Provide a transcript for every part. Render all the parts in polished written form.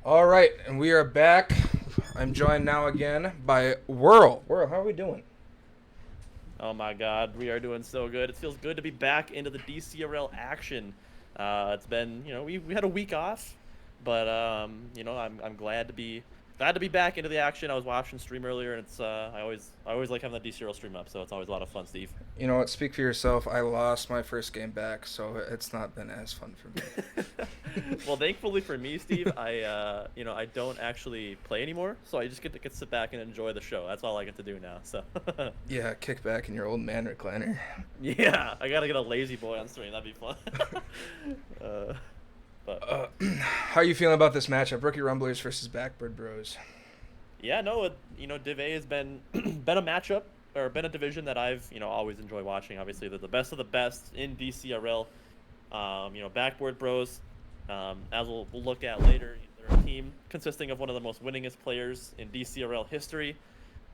All right, and we are back. I'm joined now again by Whirl. Whirl, how are we doing? Oh my God, we are doing so good. It feels good to be back into the DCRL action. It's been, we had a week off, but I'm glad to be back into the action. I was watching stream earlier, and it's I always like having the DCRL stream up, so it's always a lot of fun, Steve. You know what? Speak for yourself. I lost my first game back, so it's not been as fun for me. Well, thankfully for me, Steve, I don't actually play anymore, so I just get to sit back and enjoy the show. That's all I get to do now. So. Yeah, kick back in your old man recliner. Yeah, I gotta get a lazy boy on stream. That'd be fun. uh, but How are you feeling about this matchup? Rookie Rumblers versus Backboard Bros. yeah, no, Div A has been been a matchup or been a division that I've always enjoy watching. Obviously, they're the best of the best in DCRL. Backboard Bros. As we'll look at later, they're a team consisting of one of the most winningest players in DCRL history.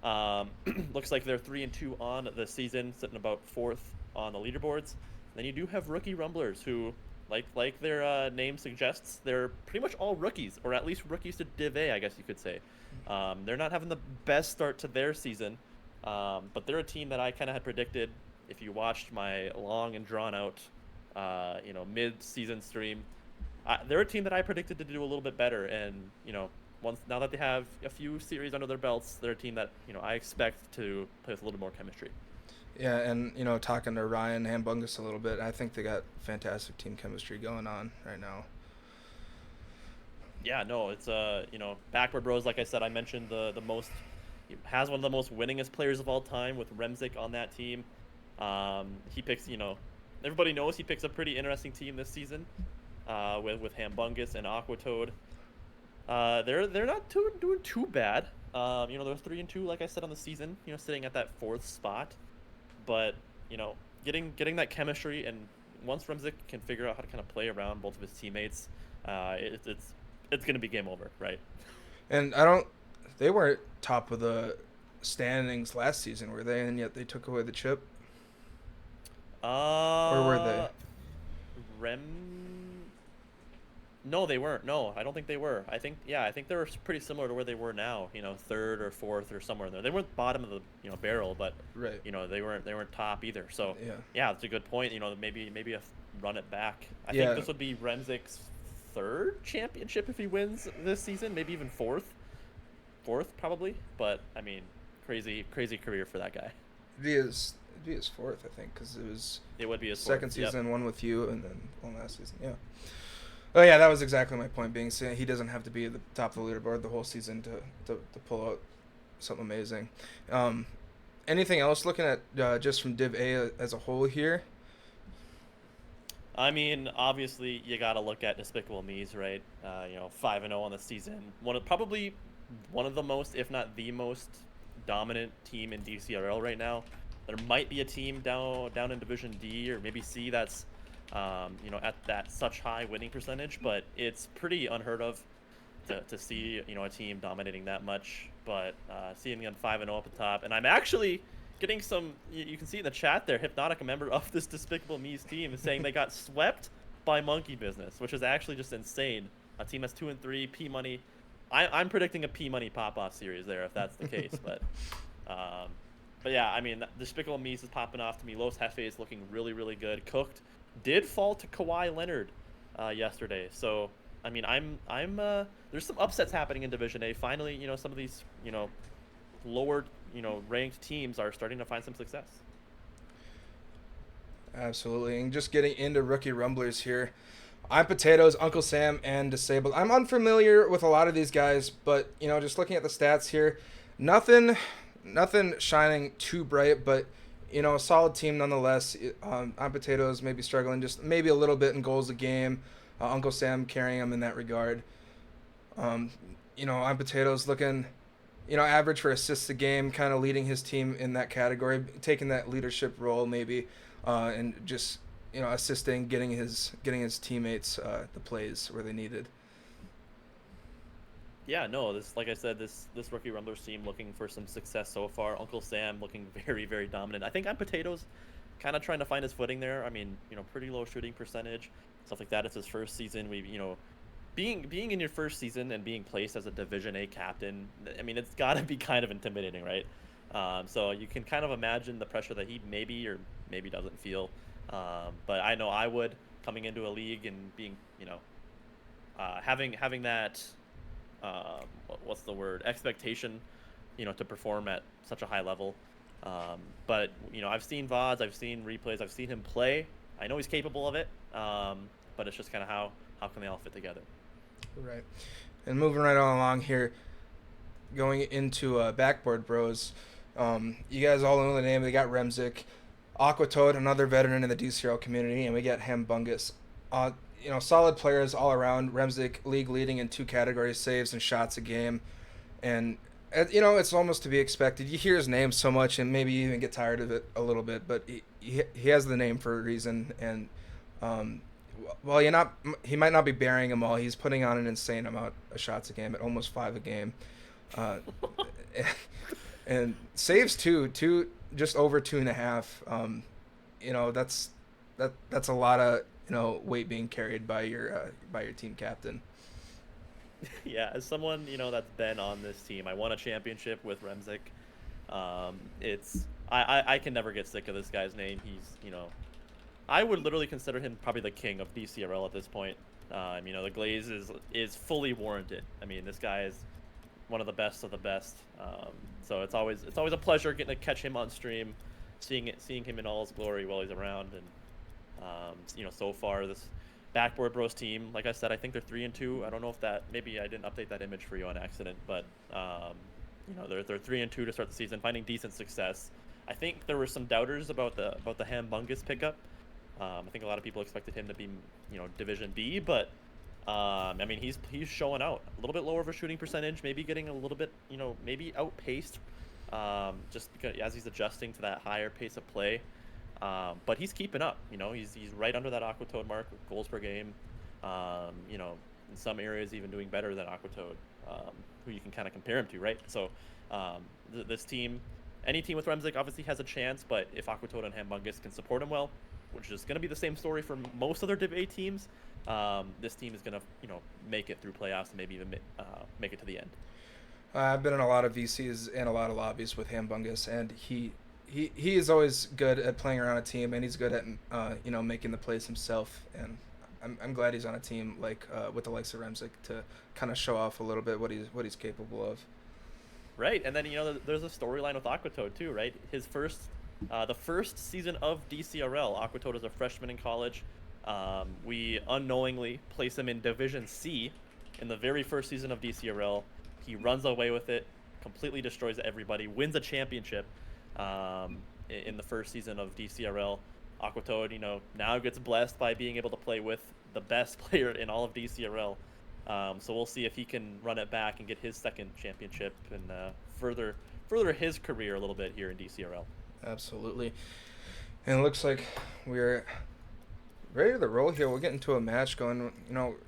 Um, Looks like they're 3-2 on the season, sitting about fourth on the leaderboards. Then you do have rookie rumblers who, like their name suggests, they're pretty much all rookies, or at least rookies to Div A, I guess you could say. They're not having the best start to their season, but they're a team that I kind of had predicted. If you watched my long and drawn out, mid-season stream, they're a team that I predicted to do a little bit better, and once now that they have a few series under their belts, they're a team that I expect to play with a little more chemistry. Yeah, and talking to Ryan Hambungus a little bit, I think they got fantastic team chemistry going on right now. Yeah, no, it's Backward Bros. Like I said, I mentioned the most he has one of the most winningest players of all time with Remzik on that team. He picks everybody knows he picks a pretty interesting team this season, with Hambungus and Aquatoad. They're not doing too bad. They're 3-2, like I said, on the season. Sitting at that fourth spot, but getting that chemistry, and once Remzik can figure out how to kind of play around both of his teammates, it's gonna be game over, right? And I don't. They weren't top of the standings last season, were they? And yet they took away the chip, or were they? Uh, Rem. No, they weren't. No, I don't think they were. I think they were pretty similar to where they were now. Third or fourth or somewhere in there. They weren't bottom of the barrel, but Right. they weren't top either. So Yeah. yeah, it's a good point. Maybe run it back. I think Yeah. this would be Remzik's third championship if he wins this season. Maybe even fourth probably. But I mean, crazy career for that guy. It'd be his fourth, I think, because it was It would be his second fourth. Yep. season, one with you, and then one last season. Yeah. Oh yeah, that was exactly my point. Being he doesn't have to be at the top of the leaderboard the whole season to pull out something amazing. Um, Anything else looking at just from Div A as a whole here? I mean, obviously, you got to look at Despicable Me's, right? 5-0 on the season. Probably one of the most, if not the most, dominant team in DCRL right now. There might be a team down in Division D or maybe C that's, at that such high winning percentage, but it's pretty unheard of to see a team dominating that much. But seeing them 5-0 at the top, and I'm actually getting some. You can see in the chat there, Hypnotic, a member of this Despicable Me's team, is saying they got swept by Monkey Business, which is actually just insane. A team that's 2-3, P Money. I'm predicting a P Money pop off series there if that's the case, um, but yeah, I mean, Despicable Me's is popping off to me. Los Hefe is looking really, really good. Cooked did fall to Kawhi Leonard yesterday, so I mean, I'm there's some upsets happening in Division A. Finally, some of these lower ranked teams are starting to find some success. Absolutely. And just getting into rookie rumblers here. I'm Potatoes, Uncle Sam, and Disabled. I'm unfamiliar with a lot of these guys, but just looking at the stats here, nothing, nothing shining too bright, but a solid team nonetheless. I'm Potatoes maybe struggling just maybe a little bit in goals a game. Uncle Sam carrying him in that regard. Um, I'm Potatoes looking, average for assists a game, kind of leading his team in that category, taking that leadership role maybe, and just assisting, getting his teammates the plays where they needed. Yeah, no, this like I said, this rookie Rumblers team looking for some success so far. Uncle Sam looking very, very dominant. I think I'm Potatoes kind of trying to find his footing there. I mean, pretty low shooting percentage, stuff like that. It's his first season. We being in your first season and being placed as a Division A captain, I mean, it's got to be kind of intimidating, right? So you can kind of imagine the pressure that he maybe or maybe doesn't feel. But I know I would, coming into a league and being, having that, what's the word, expectation, to perform at such a high level. But I've seen VODs, I've seen replays, I've seen him play. I know he's capable of it. But it's just kind of how can they all fit together. Right. And moving right on along here, going into Backboard Bros. You guys all know the name. They got Remzik, Aquatoad, another veteran in the DCRL community, and we got Hambungus. Solid players all around. Remzik, league leading in 2 categories, saves and shots a game. And, it's almost to be expected. You hear his name so much and maybe you even get tired of it a little bit, but he has the name for a reason. And, well, he might not be burying them all. He's putting on an insane amount of shots a game, at almost 5 a game. And saves two, just over 2.5. That's a lot of weight being carried by your team captain. Yeah, as someone that's been on this team, I won a championship with Remzik. I can never get sick of this guy's name. He's I would literally consider him probably the king of DCRL at this point. The glaze is fully warranted. I mean, this guy is one of the best of the best. So it's always a pleasure getting to catch him on stream, seeing him in all his glory while he's around. And so far this Backboard Bros team, like I said, I think they're 3-2. I don't know if maybe I didn't update that image for you on accident, but they're 3-2 to start the season, finding decent success. I think there were some doubters about the Hambungus pickup. I think a lot of people expected him to be, Division B, but he's showing out. A little bit lower of a shooting percentage, maybe getting a little bit, maybe outpaced, just because as he's adjusting to that higher pace of play. But he's keeping up. He's right under that Aquatoad mark with goals per game. In some areas even doing better than Aquatoad, who you can kind of compare him to, right? So this team, any team with Remzik obviously has a chance, but if Aquatoad and Hambungus can support him well, which is going to be the same story for most other Div A teams, this team is going to, make it through playoffs and maybe even make it to the end. I've been in a lot of VCs and a lot of lobbies with Hambungus, and he is always good at playing around a team, and he's good at making the plays himself. And I'm glad he's on a team like with the likes of Remzik to kind of show off a little bit what he's capable of. Right, and then there's a storyline with Aquatoad too, right? His the first season of DCRL, Aquatoad is a freshman in college. We unknowingly place him in Division C in the very first season of DCRL. He runs away with it, completely destroys everybody, wins a championship in the first season of DCRL. Aquatoad, now gets blessed by being able to play with the best player in all of DCRL. So we'll see if he can run it back and get his second championship and further his career a little bit here in DCRL. Absolutely. And it looks like we're ready to roll here. We'll get into a match going.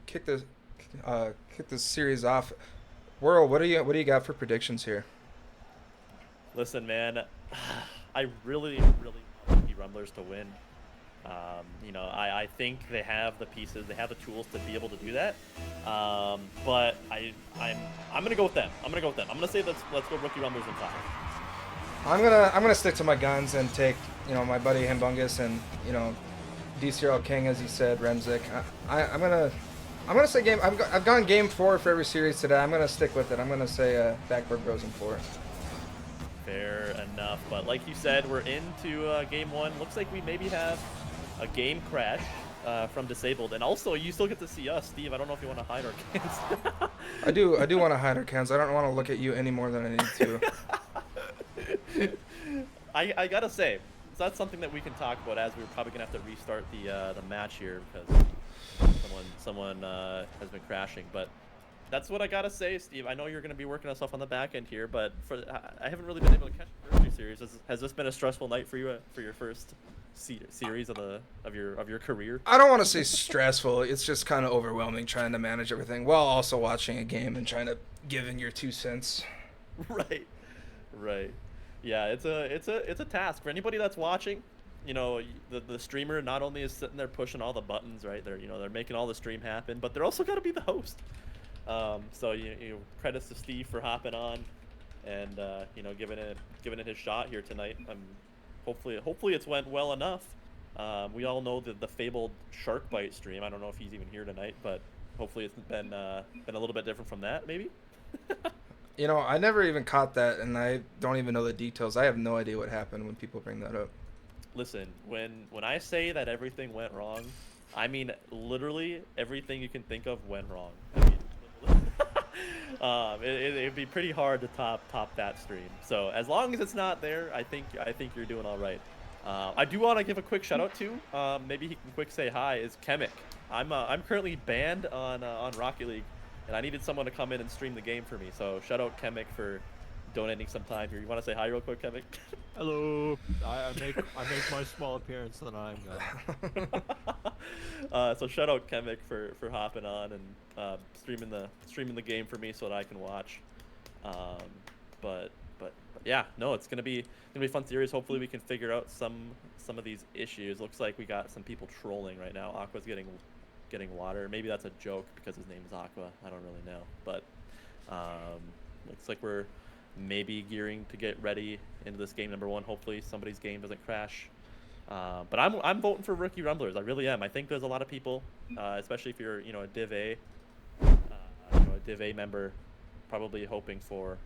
Kick this series off. Whirl, what do you got for predictions here? Listen, man, I really want the Rumblers to win. I think they have the pieces, they have the tools to be able to do that. But I'm gonna go with them. I'm gonna say let's go Rookie Rumblers in 5. I'm gonna stick to my guns and take my buddy Hambungus and DCRL King, as he said, Remzik. I'm gonna say game. I've gone game 4 for every series today. I'm gonna stick with it. I'm gonna say Backboard Bros in 4. Fair enough, but like you said, we're into game 1. Looks like we maybe have a game crash from Disabled, and also you still get to see us, Steve. I don't know if you want to hide our cans. I do want to hide our cans. I don't want to look at you any more than I need to. I gotta say, so that's something that we can talk about as we're probably gonna have to restart the match here because someone has been crashing. But that's what I gotta say, Steve. I know you're gonna be working us off on the back end here, but I haven't really been able to catch the first 2 series. Has this been a stressful night for you for your first series of your career? I don't want to say stressful. It's just kind of overwhelming trying to manage everything while also watching a game and trying to give in your 2 cents. Right. Yeah, it's a task for anybody that's watching. you know, the streamer not only is sitting there pushing all the buttons, right? They're making all the stream happen, but they're also got to be the host. So credits to Steve for hopping on and giving it his shot here tonight. Hopefully it's went well enough. We all know the fabled shark bite stream. I don't know if he's even here tonight, but hopefully it's been a little bit different from that, maybe. You know, I never even caught that, and I don't even know the details. I have no idea what happened when people bring that up. Listen, when I say that everything went wrong, I mean literally everything you can think of went wrong. I mean, it'd be pretty hard to top that stream. So as long as it's not there, I think you're doing all right. I do want to give a quick shout out to maybe he can quick say hi is Chemic. I'm currently banned on Rocket League, and I needed someone to come in and stream the game for me. So shout out Chemic for donating some time here. You want to say hi real quick, Chemic? Hello. I make my small appearance that I'm so shout out Chemic for hopping on and streaming the game for me so that I can watch. But yeah, no, it's gonna be a fun series. Hopefully we can figure out some of these issues. Looks like we got some people trolling right now. Aqua's getting water. Maybe that's a joke because his name is Aqua. I don't really know, but looks like we're maybe gearing to get ready into this game number 1. Hopefully somebody's game doesn't crash. But I'm voting for Rookie Rumblers. I really am. I think there's a lot of people, especially if you're a Div A, a Div A member, probably hoping for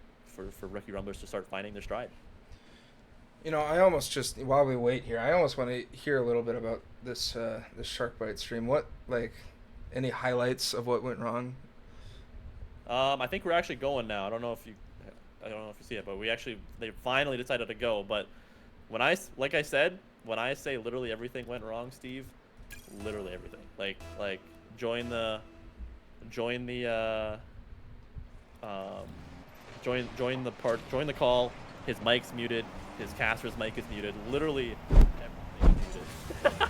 Rookie Rumblers to start finding their stride. You know, I almost just, while we wait here, I almost want to hear a little bit about this shark bite stream. What, like, any highlights of what went wrong? I think we're actually going now. I don't know if you see it, but they finally decided to go. But when like I said, when I say literally everything went wrong, Steve, literally everything. Like join the call. His mic's muted. His caster's mic is muted. Literally everything is muted.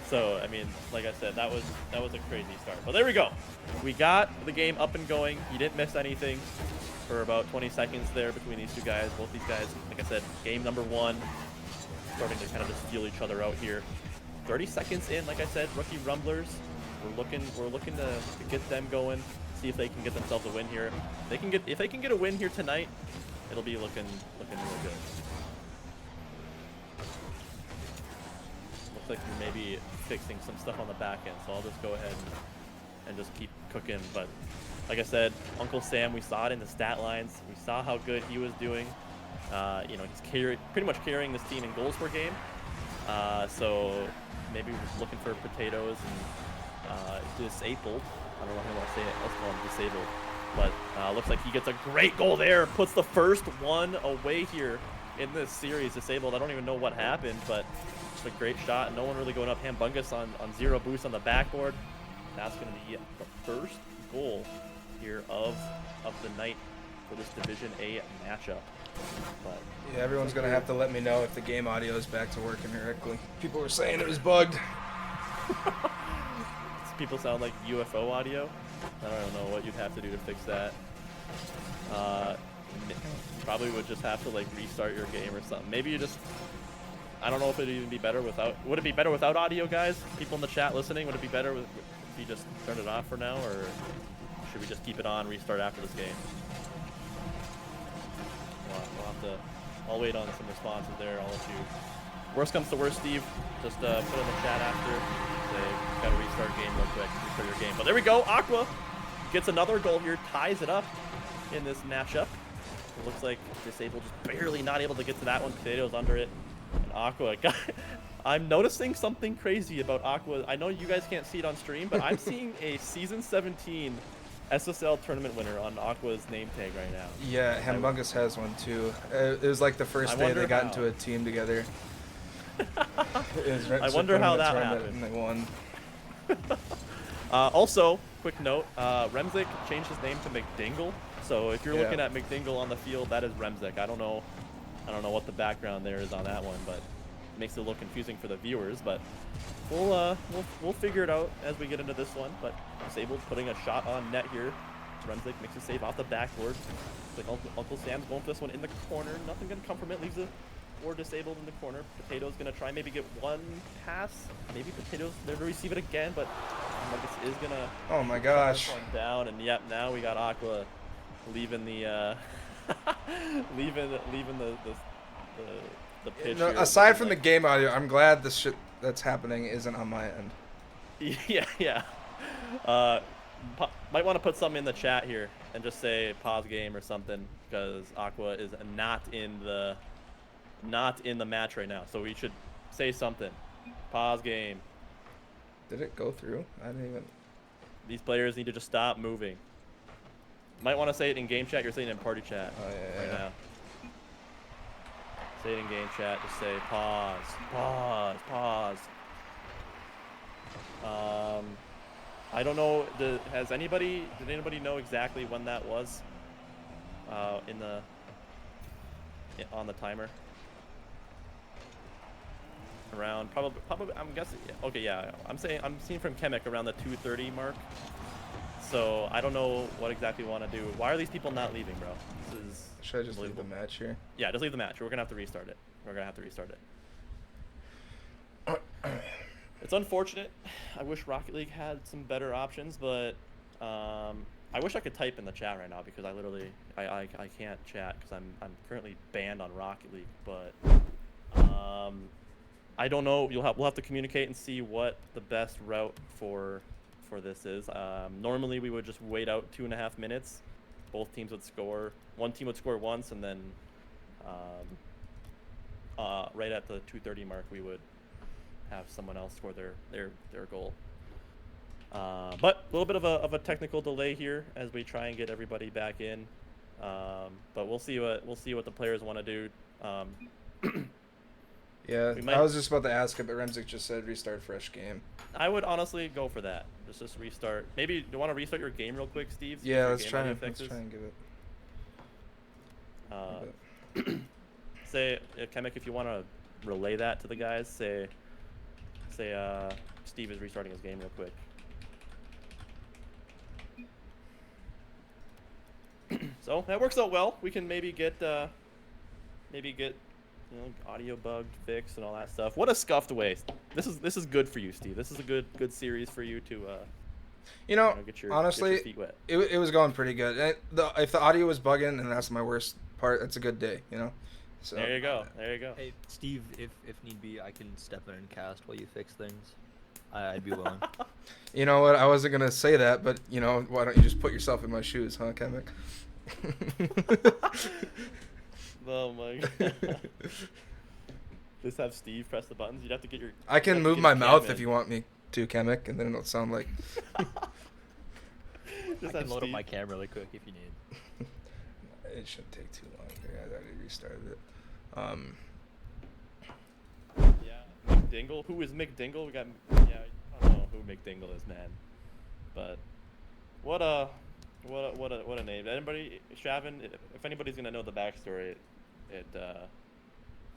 So I mean, like I said, that was a crazy start. But there we go. We got the game up and going. You didn't miss anything for about 20 seconds there between these two guys. Both these guys, like I said, game number 1, starting to kind of just feel each other out here. 30 seconds in, like I said, Rookie Rumblers. We're looking to get them going. See if they can get themselves a win here. If they can get a win here tonight, it'll be looking really good. Looks like we may be fixing some stuff on the back end, so I'll just go ahead and just keep cooking. But like I said, Uncle Sam, we saw it in the stat lines. We saw how good he was doing. He's pretty much carrying this team in goals per game. So maybe we're just looking for potatoes and disabled. I don't know how to say it. Let's call him disabled. But looks like he gets a great goal there. Puts the first one away here in this series. Disabled. I don't even know what happened, but just a great shot. No one really going up. Hambungus on 0 boost on the backboard. That's going to be the first goal here of the night for this Division A matchup. But yeah, everyone's going to have to let me know if the game audio is back to working correctly. People were saying it was bugged. People sound like UFO audio. I don't know what you'd have to do to fix that. Probably would just have to like restart your game or something. Maybe you just, I don't know if it'd even be better without. Would it be better without audio, guys? People in the chat listening, would it be better if you just turned it off for now, or should we just keep it on, restart after this game? We'll have to. I'll wait on some responses there. I'll let you. Worst comes to worst, Steve. Just put in the chat after. Say, gotta restart game real quick. Restart your game. But there we go. Aqua gets another goal here, ties it up in this matchup. It looks like Disabled just barely not able to get to that one. Potatoes under it. And Aqua, I'm noticing something crazy about Aqua. I know you guys can't see it on stream, but I'm seeing a Season 17 SSL tournament winner on Aqua's name tag right now. Yeah, Hambungus has one too. It was like the first day they got into a team together. I wonder how that happened. And they won. Also, quick note, Remzik changed his name to McDingle. So if you're looking at McDingle on the field, that is Remzik. I don't know what the background there is on that one, but it makes it look confusing for the viewers. But we'll figure it out as we get into this one. But Disabled putting a shot on net here. Remzik makes a save off the backboard. Like Uncle Sam's going for this one in the corner. Nothing gonna come from it. Leaves or disabled in the corner. Potato's gonna try maybe get one pass. Maybe Potato's there to receive it again, but Marcus is gonna. Oh my shut gosh. this one down, and yep, now we got Aqua leaving the leaving the pitch. No, here, aside from the like, game audio, I'm glad the shit that's happening isn't on my end. yeah. Might want to put something in the chat here and just say pause game or something, because Aqua is not in the match right now. So we should say something. Pause game. Did it go through? I didn't even. These players need to just stop moving. Might want to say it in game chat. You're saying it in party chat right now. Say it in game chat. Just say pause, pause, pause. I don't know. Did anybody know exactly when that was? On the timer. Around probably I'm guessing. Yeah, okay, yeah. I'm seeing from Kemek around the 2:30 mark. So I don't know what exactly we want to do. Why are these people not leaving, bro? This is. Should I just leave the match here? Yeah, just leave the match. We're gonna have to restart it. It's unfortunate. I wish Rocket League had some better options, but I wish I could type in the chat right now, because I literally I can't chat because I'm currently banned on Rocket League. But I don't know. We'll have to communicate and see what the best route for this is. Normally we would just wait out 2.5 minutes. Both teams would score. One team would score once, and then right at the 2:30 mark we would have someone else score their goal. But a little bit of a technical delay here as we try and get everybody back in. But we'll see what the players want to do. Yeah, I was just about to ask it, but Remzik just said restart fresh game. I would honestly go for that. Just restart. Maybe do you want to restart your game real quick, Steve? Yeah, let's try and give it. Say, Kemek, if you want to relay that to the guys, say Steve is restarting his game real quick. So that works out well. We can maybe get audio bug fixed and all that stuff. What a scuffed waste. This is good for you, Steve. This is a good series for you to honestly, get your feet wet. It was going pretty good. If the audio was bugging and that's my worst part, that's a good day, So There you go. Hey, Steve, if need be, I can step in and cast while you fix things. I'd be willing. You know what? I wasn't gonna say that, but why don't you just put yourself in my shoes, huh, Kemek? Oh my god. Just have Steve press the buttons. You'd have to get your. I can move my mouth if you want me to, Kemek, and then it'll sound like. Just I can load up my camera really quick if you need. It shouldn't take too long. I already restarted it. Yeah, McDingle. Who is McDingle? We got. Yeah, I don't know who McDingle is, man. But what a name. Anybody, Shavin? If anybody's gonna know the backstory,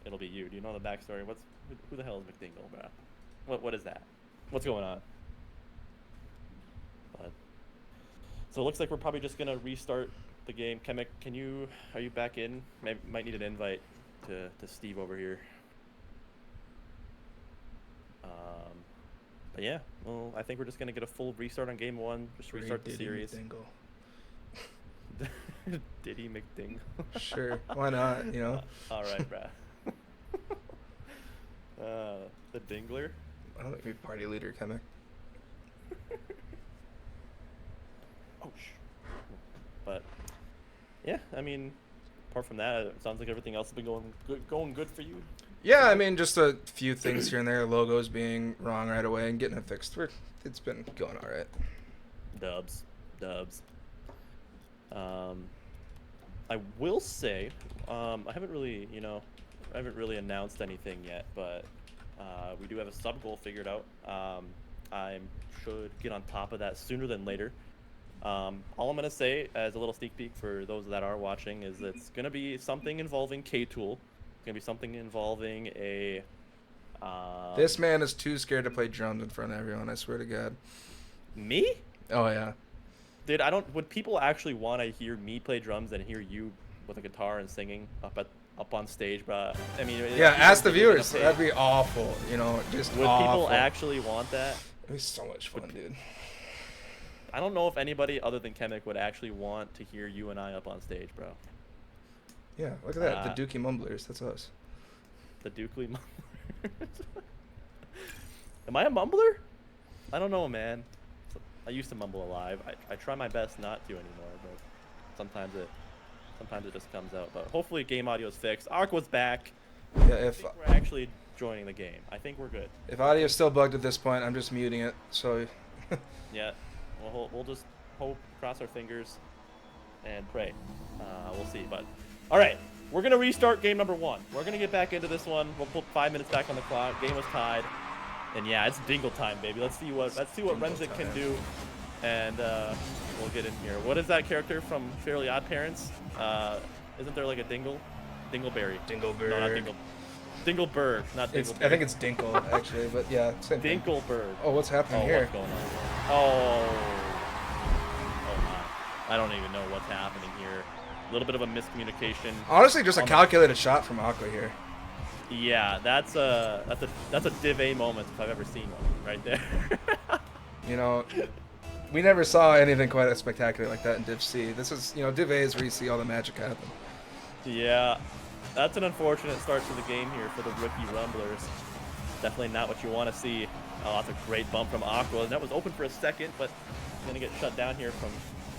it'll be you. Do you know the backstory? Who the hell is McDingle, bro? What is that? What's going on? But so it looks like we're probably just gonna restart the game. Kemek, are you back in? Might need an invite to Steve over here. But yeah, well, I think we're just gonna get a full restart on game one. Just restart the series. Diddy McDingle. Sure, why not? All right, bruh. The Dingler. I don't think you're party leader, Kemek. Oh, but yeah, I mean, apart from that, it sounds like everything else has been going good for you. Yeah, I mean, just a few things here and there. Logos being wrong right away and getting it fixed. It's been going all right. Dubs. I will say, I haven't really announced anything yet, but we do have a sub goal figured out. I should get on top of that sooner than later. All I'm gonna say, as a little sneak peek for those that are watching, is it's gonna be something involving K-Tool. It's gonna be something involving a. This man is too scared to play drums in front of everyone. I swear to God. Me? Oh yeah. Dude, would people actually want to hear me play drums and hear you with a guitar and singing up at up on stage, but I mean, Yeah, ask the people are gonna viewers. pay. That'd be awful. You know, just Would awful. people actually want that? It'd be so much fun, dude. I don't know if anybody other than Kemek would actually want to hear you and I up on stage, bro. Yeah, look at that. The Dookie Mumblers. That's us. The Dukely Mumblers. Am I a mumbler? I don't know, man. I used to mumble alive. I try my best not to anymore, but sometimes it just comes out. But hopefully game audio is fixed. Aqua's back. Yeah, I if think we're actually joining the game. I think we're good. audio's still bugged at this point, I'm just muting it. So Yeah. We'll just hope, cross our fingers, and pray. We'll see. But all right, we're gonna restart game number 1. We're gonna get back into this one. We'll put 5 minutes back on the clock. Game was tied, and yeah, it's Dingle time, baby. Let's see what Remzik can do, and we'll get in here. What is that character from Fairly Odd Parents? Isn't there like a Dingle? Dingleberry. Dingleberg. No, not Dingle. Dingleberg, not Dingleberry. I think it's Dinkle actually, but yeah, same thing. Dinkleberg. Oh, what's happening Oh, here? what's going on? Oh my. I don't even know what's happening here. A little bit of a miscommunication. Honestly, just a calculated shot from Aqua here. Yeah, that's a Div A moment if I've ever seen one, right there. You know, we never saw anything quite as spectacular like that in Div C. This is, you know, Div A is where you see all the magic happen. Yeah, that's an unfortunate start to the game here for the rookie Rumblers. Definitely not what you want to see. Oh, that's a great bump from Aqua. And that was open for a second, but going to get shut down here from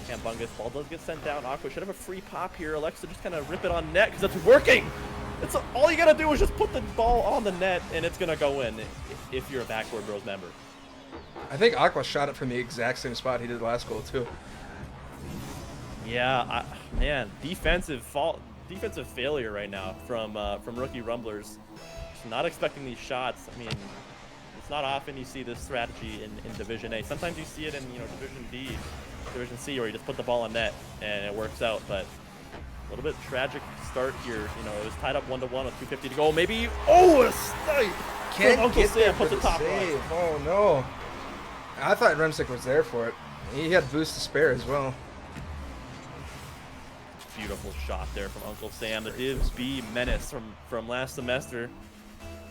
Hambungus. Ball does get sent down. Aqua should have a free pop here. Alexa just kind of rip it on net because it's working. It's all you got to do is just put the ball on the net, and it's going to go in if you're a Backboard Bros member. I think Aqua shot it from the exact same spot he did last goal too. Yeah, man, defensive failure right now from rookie Rumblers. Just not expecting these shots. I mean, it's not often you see this strategy in Division A. Sometimes you see it in Division D, Division C, where you just put the ball on net and it works out. But a little bit tragic start here. It was tied up 1-1 with 2:50 to go. Maybe a snipe. Can't Uncle get Sam there put for the top save. right. Oh no! I thought Remzik was there for it. He had boost to spare as well. Beautiful shot there from Uncle Sam, the Div B menace from last semester,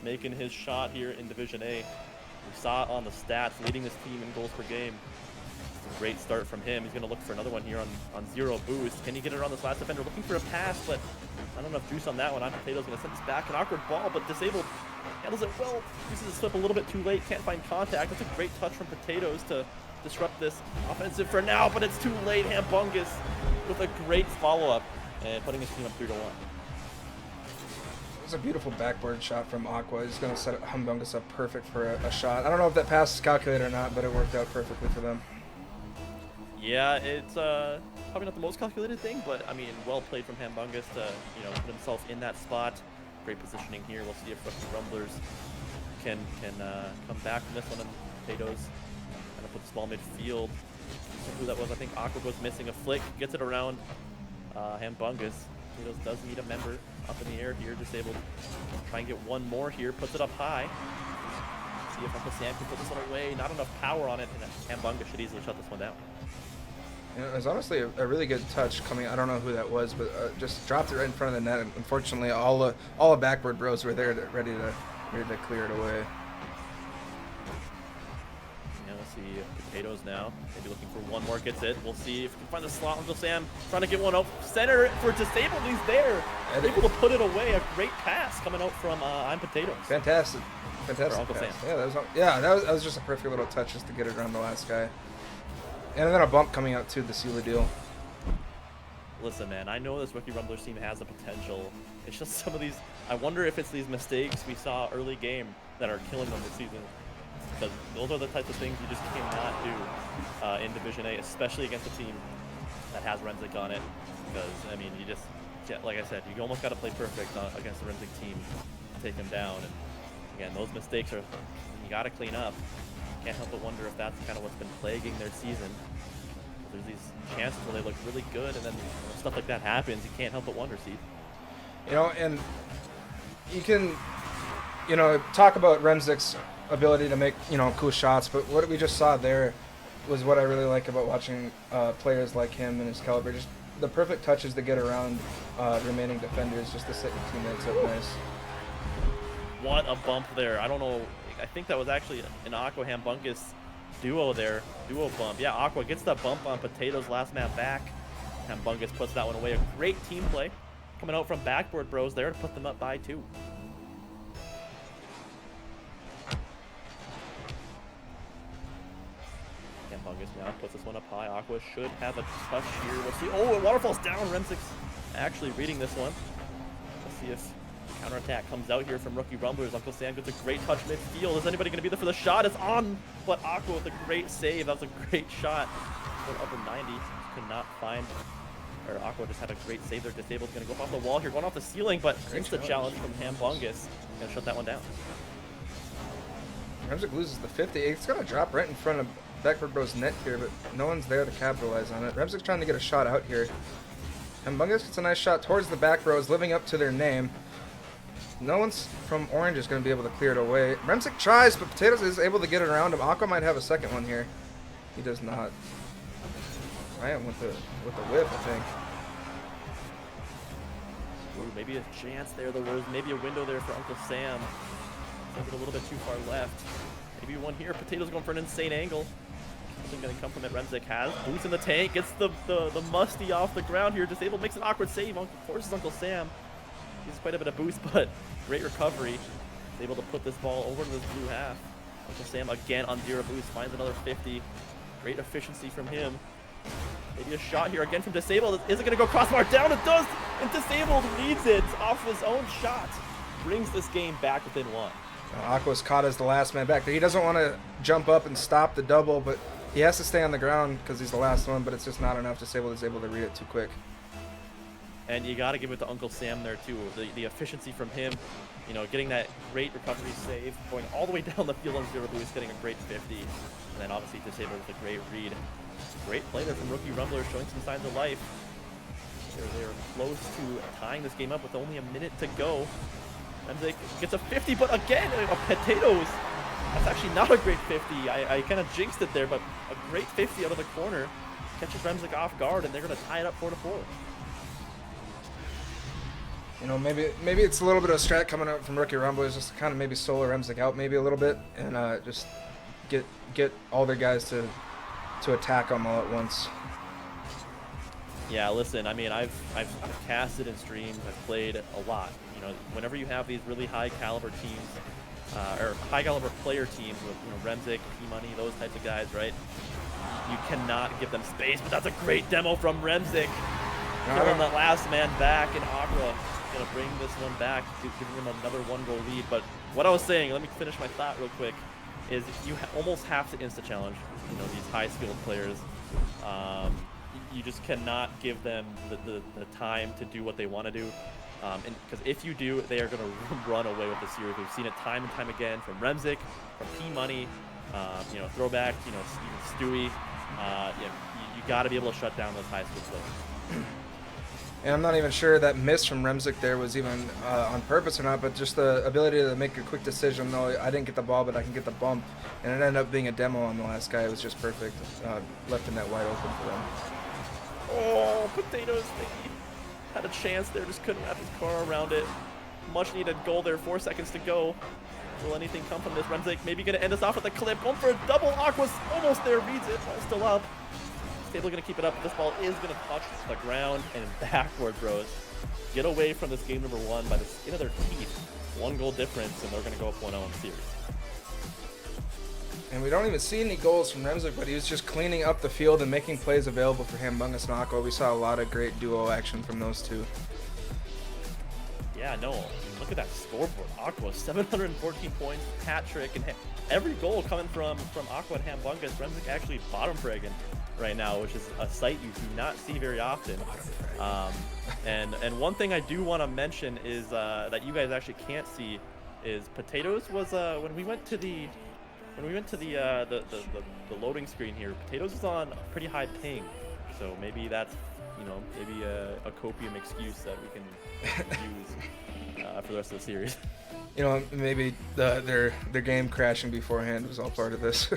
making his shot here in Division A. We saw it on the stats, leading this team in goals per game. It's a great start from him. He's going to look for another one here on 0 boost. Can he get it on this last defender? Looking for a pass, but not enough juice on that one. Potato's going to send this back. An awkward ball, but disabled. Handles it well. Uses the slip a little bit too late. Can't find contact. That's a great touch from Potatoes to disrupt this offensive for now, but it's too late. Hambungus with a great follow-up and putting his team up 3-1. It was a beautiful backboard shot from Aqua. He's going to set Hambungus up perfect for a shot. I don't know if that pass is calculated or not, but it worked out perfectly for them. Yeah, it's probably not the most calculated thing, but I mean, well played from Hambungus to put himself in that spot. Great positioning here. We'll see if Rookie Rumblers can come back from this one. And Potatoes kind of put the small midfield. Who that was? I think Aqua was missing a flick. Gets it around Hambungus. Potatoes does need a member up in the air here, disabled. Try and get one more here. Puts it up high. See if Uncle Sam can put this one away. Not enough power on it, and Hambungus should easily shut this one down. It was honestly a really good touch coming. I don't know who that was, but just dropped it right in front of the net. And unfortunately, all the Backboard Bros were there ready to clear it away. Yeah, we'll see Potatoes now. Maybe looking for one more. Gets it. We'll see if he can find the slot. Uncle Sam trying to get one out. Center for disabled. He's there. Able to put it away. A great pass coming out from I'm Potatoes. Fantastic For Uncle pass. Sam. Yeah, that was just a perfect little touch just to get it around the last guy. And then a bump coming out too, the Sealer deal. Listen, man, I know this Rookie Rumblers team has the potential. It's just some of these. I wonder if it's these mistakes we saw early game that are killing them this season. Because those are the types of things you just cannot do in Division A, especially against a team that has Remzik on it. Because, I mean, you just, like I said, you almost got to play perfect against the Remzik team to take them down. And again, those mistakes are, you got to clean up. Can't help but wonder if that's kind of what's been plaguing their season. There's these chances where they look really good, and then stuff like that happens. You can't help but wonder, Steve. And you can, talk about Remzik's ability to make, cool shots, but what we just saw there was what I really like about watching players like him and his caliber. Just the perfect touches to get around remaining defenders, just to set your teammates up nice. What a bump there. I don't know. I think that was actually an Aqua Hambungus duo there. Duo bump. Yeah, Aqua gets that bump on Potatoes, last man back. Hambungus puts that one away. A great team play coming out from Backboard Bros there to put them up by 2. Hambungus now puts this one up high. Aqua should have a touch here. We'll see. Oh, it waterfalls down. Remsic's actually reading this one. Let's see if counterattack comes out here from Rookie Rumblers. Uncle Sam gets a great touch midfield. Is anybody going to be there for the shot? It's on, but Aqua with a great save. That was a great shot. Upper 90. Could not find, or Aqua just had a great save there. Disabled's going to go off the wall here, going off the ceiling, but it's the challenge from Hambungus. Going to shut that one down. Remsic loses the 50. It's going to drop right in front of Backboard Bros net here, but no one's there to capitalize on it. Remsic's trying to get a shot out here. Hambungus gets a nice shot towards the Back Bros, living up to their name. No one's from Orange is going to be able to clear it away. Remsic tries, but Potatoes is able to get it around him. Aqua might have a second one here. He does not. Ryan with the whip, I think. Ooh, maybe a chance there. There was maybe a window there for Uncle Sam. Sends it a little bit too far left. Maybe one here. Potatoes going for an insane angle. Something going to come from it. Remsic has boots in the tank. Gets the musty off the ground here. Disabled makes an awkward save. Forces Uncle Sam. He's quite a bit of boost, but great recovery. He's able to put this ball over to this blue half. Uncle Sam again on 0 boost. Finds another 50. Great efficiency from him. Maybe a shot here again from Disabled. Is it going to go crossbar down? It does! And Disabled leads it off his own shot. Brings this game back within 1. Aqua's caught as the last man back there. He doesn't want to jump up and stop the double, but he has to stay on the ground because he's the last one, but it's just not enough. Disabled is able to read it too quick. And you got to give it to Uncle Sam there, too. The efficiency from him, you know, getting that great recovery save, going all the way down the field on 0 boost, getting a great 50. And then obviously Disabled with a great read. Great play there from Rookie Rumbler, showing some signs of life. They're close to tying this game up with only a minute to go. Remsic gets a 50, but again, Potatoes. That's actually not a great 50. I kind of jinxed it there, but a great 50 out of the corner. Catches Remsic off guard, and they're going to tie it up 4-4. You know, maybe it's a little bit of a strat coming out from Rookie Rumblers, just to kind of maybe solo Remsic out maybe a little bit, and just get all their guys to attack them all at once. Yeah, listen, I mean, I've casted in streams, I've played a lot. You know, whenever you have these really high caliber teams, or high caliber player teams with, you know, Remsic, P-Money, those types of guys, right? You cannot give them space, but that's a great demo from Remsic. Killing that last man back, and Aqua gonna bring this one back, giving them another 1-goal lead. But what I was saying, let me finish my thought real quick, is you almost have to insta-challenge, you know, these high-skilled players. You just cannot give them the time to do what they want to do. And because if you do, they are going to run away with the series. We've seen it time and time again from Remsic, from P-Money, you know, Throwback, you know, even Stewie. You got to be able to shut down those high-skilled players. And I'm not even sure that miss from Remsic there was even on purpose or not, but just the ability to make a quick decision. No, I didn't get the ball, but I can get the bump. And it ended up being a demo on the last guy. It was just perfect. Left the net wide open for them. Oh, Potatoes, they had a chance there, just couldn't wrap his car around it. Much needed goal there, 4 seconds to go. Will anything come from this? Remsic maybe going to end us off with a clip. Going for a double. Aqua's almost there, reads it, ball still up. Stable going to keep it up. This ball is going to touch the ground, and Backboard Bros get away from this game number 1 by the skin of their teeth. 1-goal difference, and they're going to go up 1-0 in the series. And we don't even see any goals from Remsic, but he was just cleaning up the field and making plays available for Hambungus and Aqua. We saw a lot of great duo action from those two. Yeah, no, look at that scoreboard. Aqua, 714 points, hat trick, and every goal coming from Aqua and Hambungus. Remsic actually bottom fragging right now, which is a sight you do not see very often. And one thing I do want to mention is that you guys actually can't see is Potatoes was when we went to the loading screen here, Potatoes is on a pretty high ping, so maybe that's, you know, maybe a copium excuse that we can use for the rest of the series. You know, maybe their game crashing beforehand was all part of this.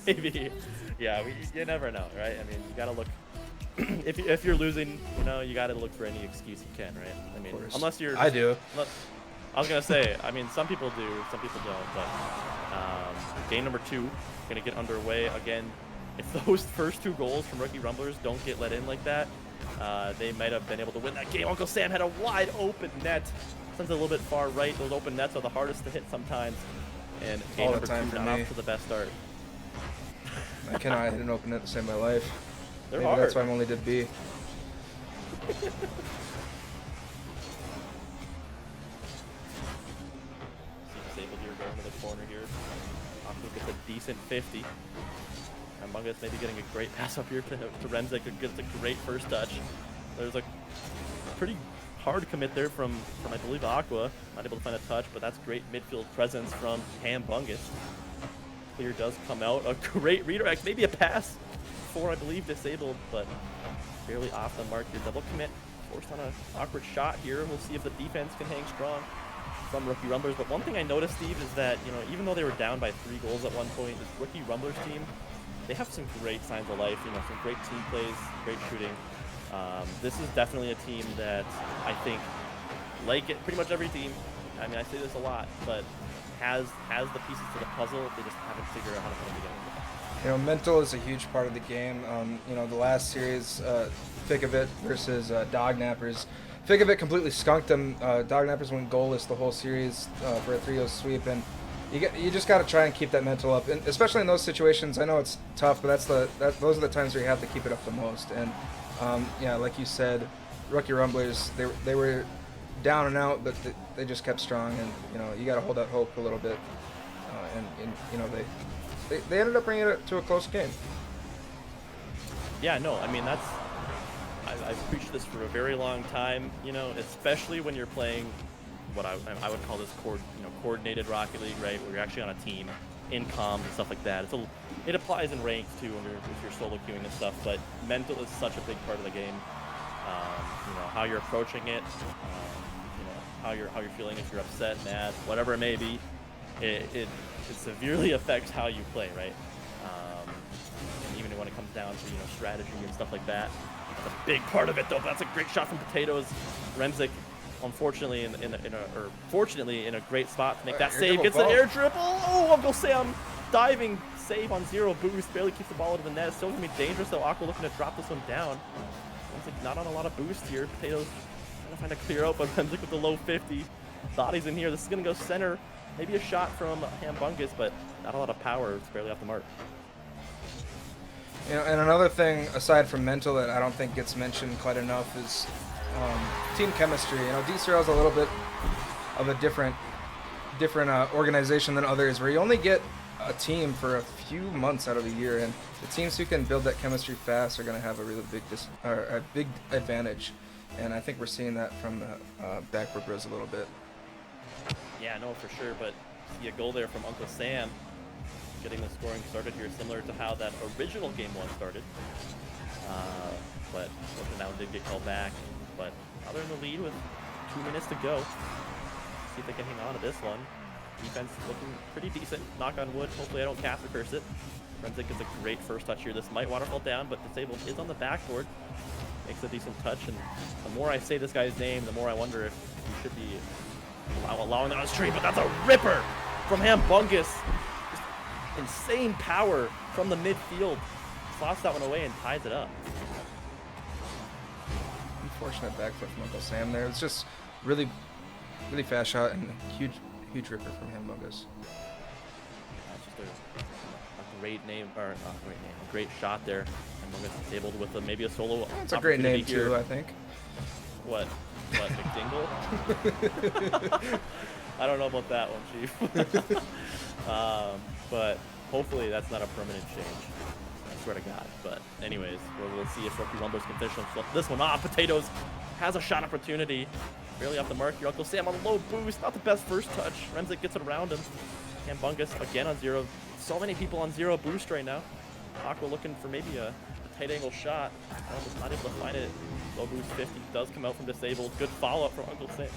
Maybe, yeah. You never know, right? I mean, you gotta look if you're losing, you know, you got to look for any excuse you can, right? I mean, course. unless you're. I do. I was gonna say, I mean, some people do, some people don't. But game number 2, gonna get underway again. If those first 2 goals from Rookie Rumblers don't get let in like that, they might have been able to win that game. Uncle Sam had a wide open net. Sends it a little bit far right. Those open nets are the hardest to hit sometimes. And game number 2 not off to the best start. I cannot hit an open net to save my life. They're Maybe hard. that's why I'm only did B. Disabled here going to the corner here. Aqua gets a decent 50. Among Us maybe getting a great pass up here to Remzik. Gets a great first touch. There's a pretty hard commit there from I believe Aqua. Not able to find a touch, but that's great midfield presence from Hambungus. Clear does come out. A great redirect, maybe a pass for I believe Disabled, but barely off the mark here. Double commit, forced on an awkward shot here. We'll see if the defense can hang strong from Rookie Rumblers. But one thing I noticed, Steve, is that, you know, even though they were down by 3 goals at one point, this Rookie Rumblers team, they have some great signs of life. You know, some great team plays, great shooting. This is definitely a team that I think, like it, pretty much every team, I mean, I say this a lot, but has the pieces to the puzzle. They just haven't figured out how to put them together. You know, mental is a huge part of the game. You know, the last series, Fikavit versus Dognappers. Fikavit completely skunked them. Dognappers went goalless the whole series for a 3-0 sweep, and you just got to try and keep that mental up, and especially in those situations. I know it's tough, but those are the times where you have to keep it up the most. And yeah, like you said, Rookie Rumblers, they were down and out, but they just kept strong, and you know, you got to hold out hope a little bit. And you know, they ended up bringing it to a close game. Yeah, no, I mean, that's I've preached this for a very long time, you know, especially when you're playing what I would call this coordinated Rocket League, right, where you're actually on a team, in comms and stuff like that. It applies in ranks too when you're solo queuing and stuff, but mental is such a big part of the game. You know, how you're approaching it, you know, how you're feeling, if you're upset, mad, whatever it may be, it severely affects how you play, right? And even when it comes down to, you know, strategy and stuff like that. That's a big part of it, though. But that's a great shot from Potatoes. Remzik, unfortunately, fortunately, in a great spot to make that save. Gets an air dribble. Oh, Uncle Sam diving save on 0 boost. Barely keeps the ball out of the net. It's still gonna be dangerous, though. Aqua looking to drop this one down. Remzik not on a lot of boost here. Potatoes trying to find a clear out, but Remzik with the low 50. Thought he's in here. This is gonna go center. Maybe a shot from Hambungus, but not a lot of power. It's barely off the mark. You know, and another thing aside from mental that I don't think gets mentioned quite enough is team chemistry. You know, DCRL is a little bit of a different organization than others, where you only get a team for a few months out of the year, and the teams who can build that chemistry fast are going to have a really big advantage. And I think we're seeing that from the Backboard Bros a little bit. Yeah, no, for sure. But see a goal there from Uncle Sam, getting the scoring started here, similar to how that original game 1 started. But now did get called back. But now they're in the lead with 2 minutes to go. See if they can hang on to this one. Defense looking pretty decent. Knock on wood. Hopefully I don't cast or curse it. Remzik gets a great first touch here. This might waterfall down, but Disabled is on the backboard. Makes a decent touch, and the more I say this guy's name, the more I wonder if he should be allowing that on the stream. But that's a ripper from Hambungus. Just insane power from the midfield. Slots that one away and ties it up. Unfortunate backfoot from Uncle Sam there. It's just really fast shot and a huge ripper from Hambungus. That's just a great name, or not great name, a great shot there. Hambungus disabled with maybe a solo. It's a great name here. too, I think. What, McDingle? I don't know about that one, Chief. But hopefully that's not a permanent change. I swear to God. But anyways, we'll see if Rookie Rumblers can finish this one off. Potatoes has a shot opportunity. Barely off the mark here. Uncle Sam on a low boost. Not the best first touch. Remzik gets it around him. Hambungus again on 0. So many people on 0 boost right now. Aqua looking for maybe a tight angle shot. Almost not able to find it. Low boost 50 does come out from Disabled. Good follow up from Uncle Sam.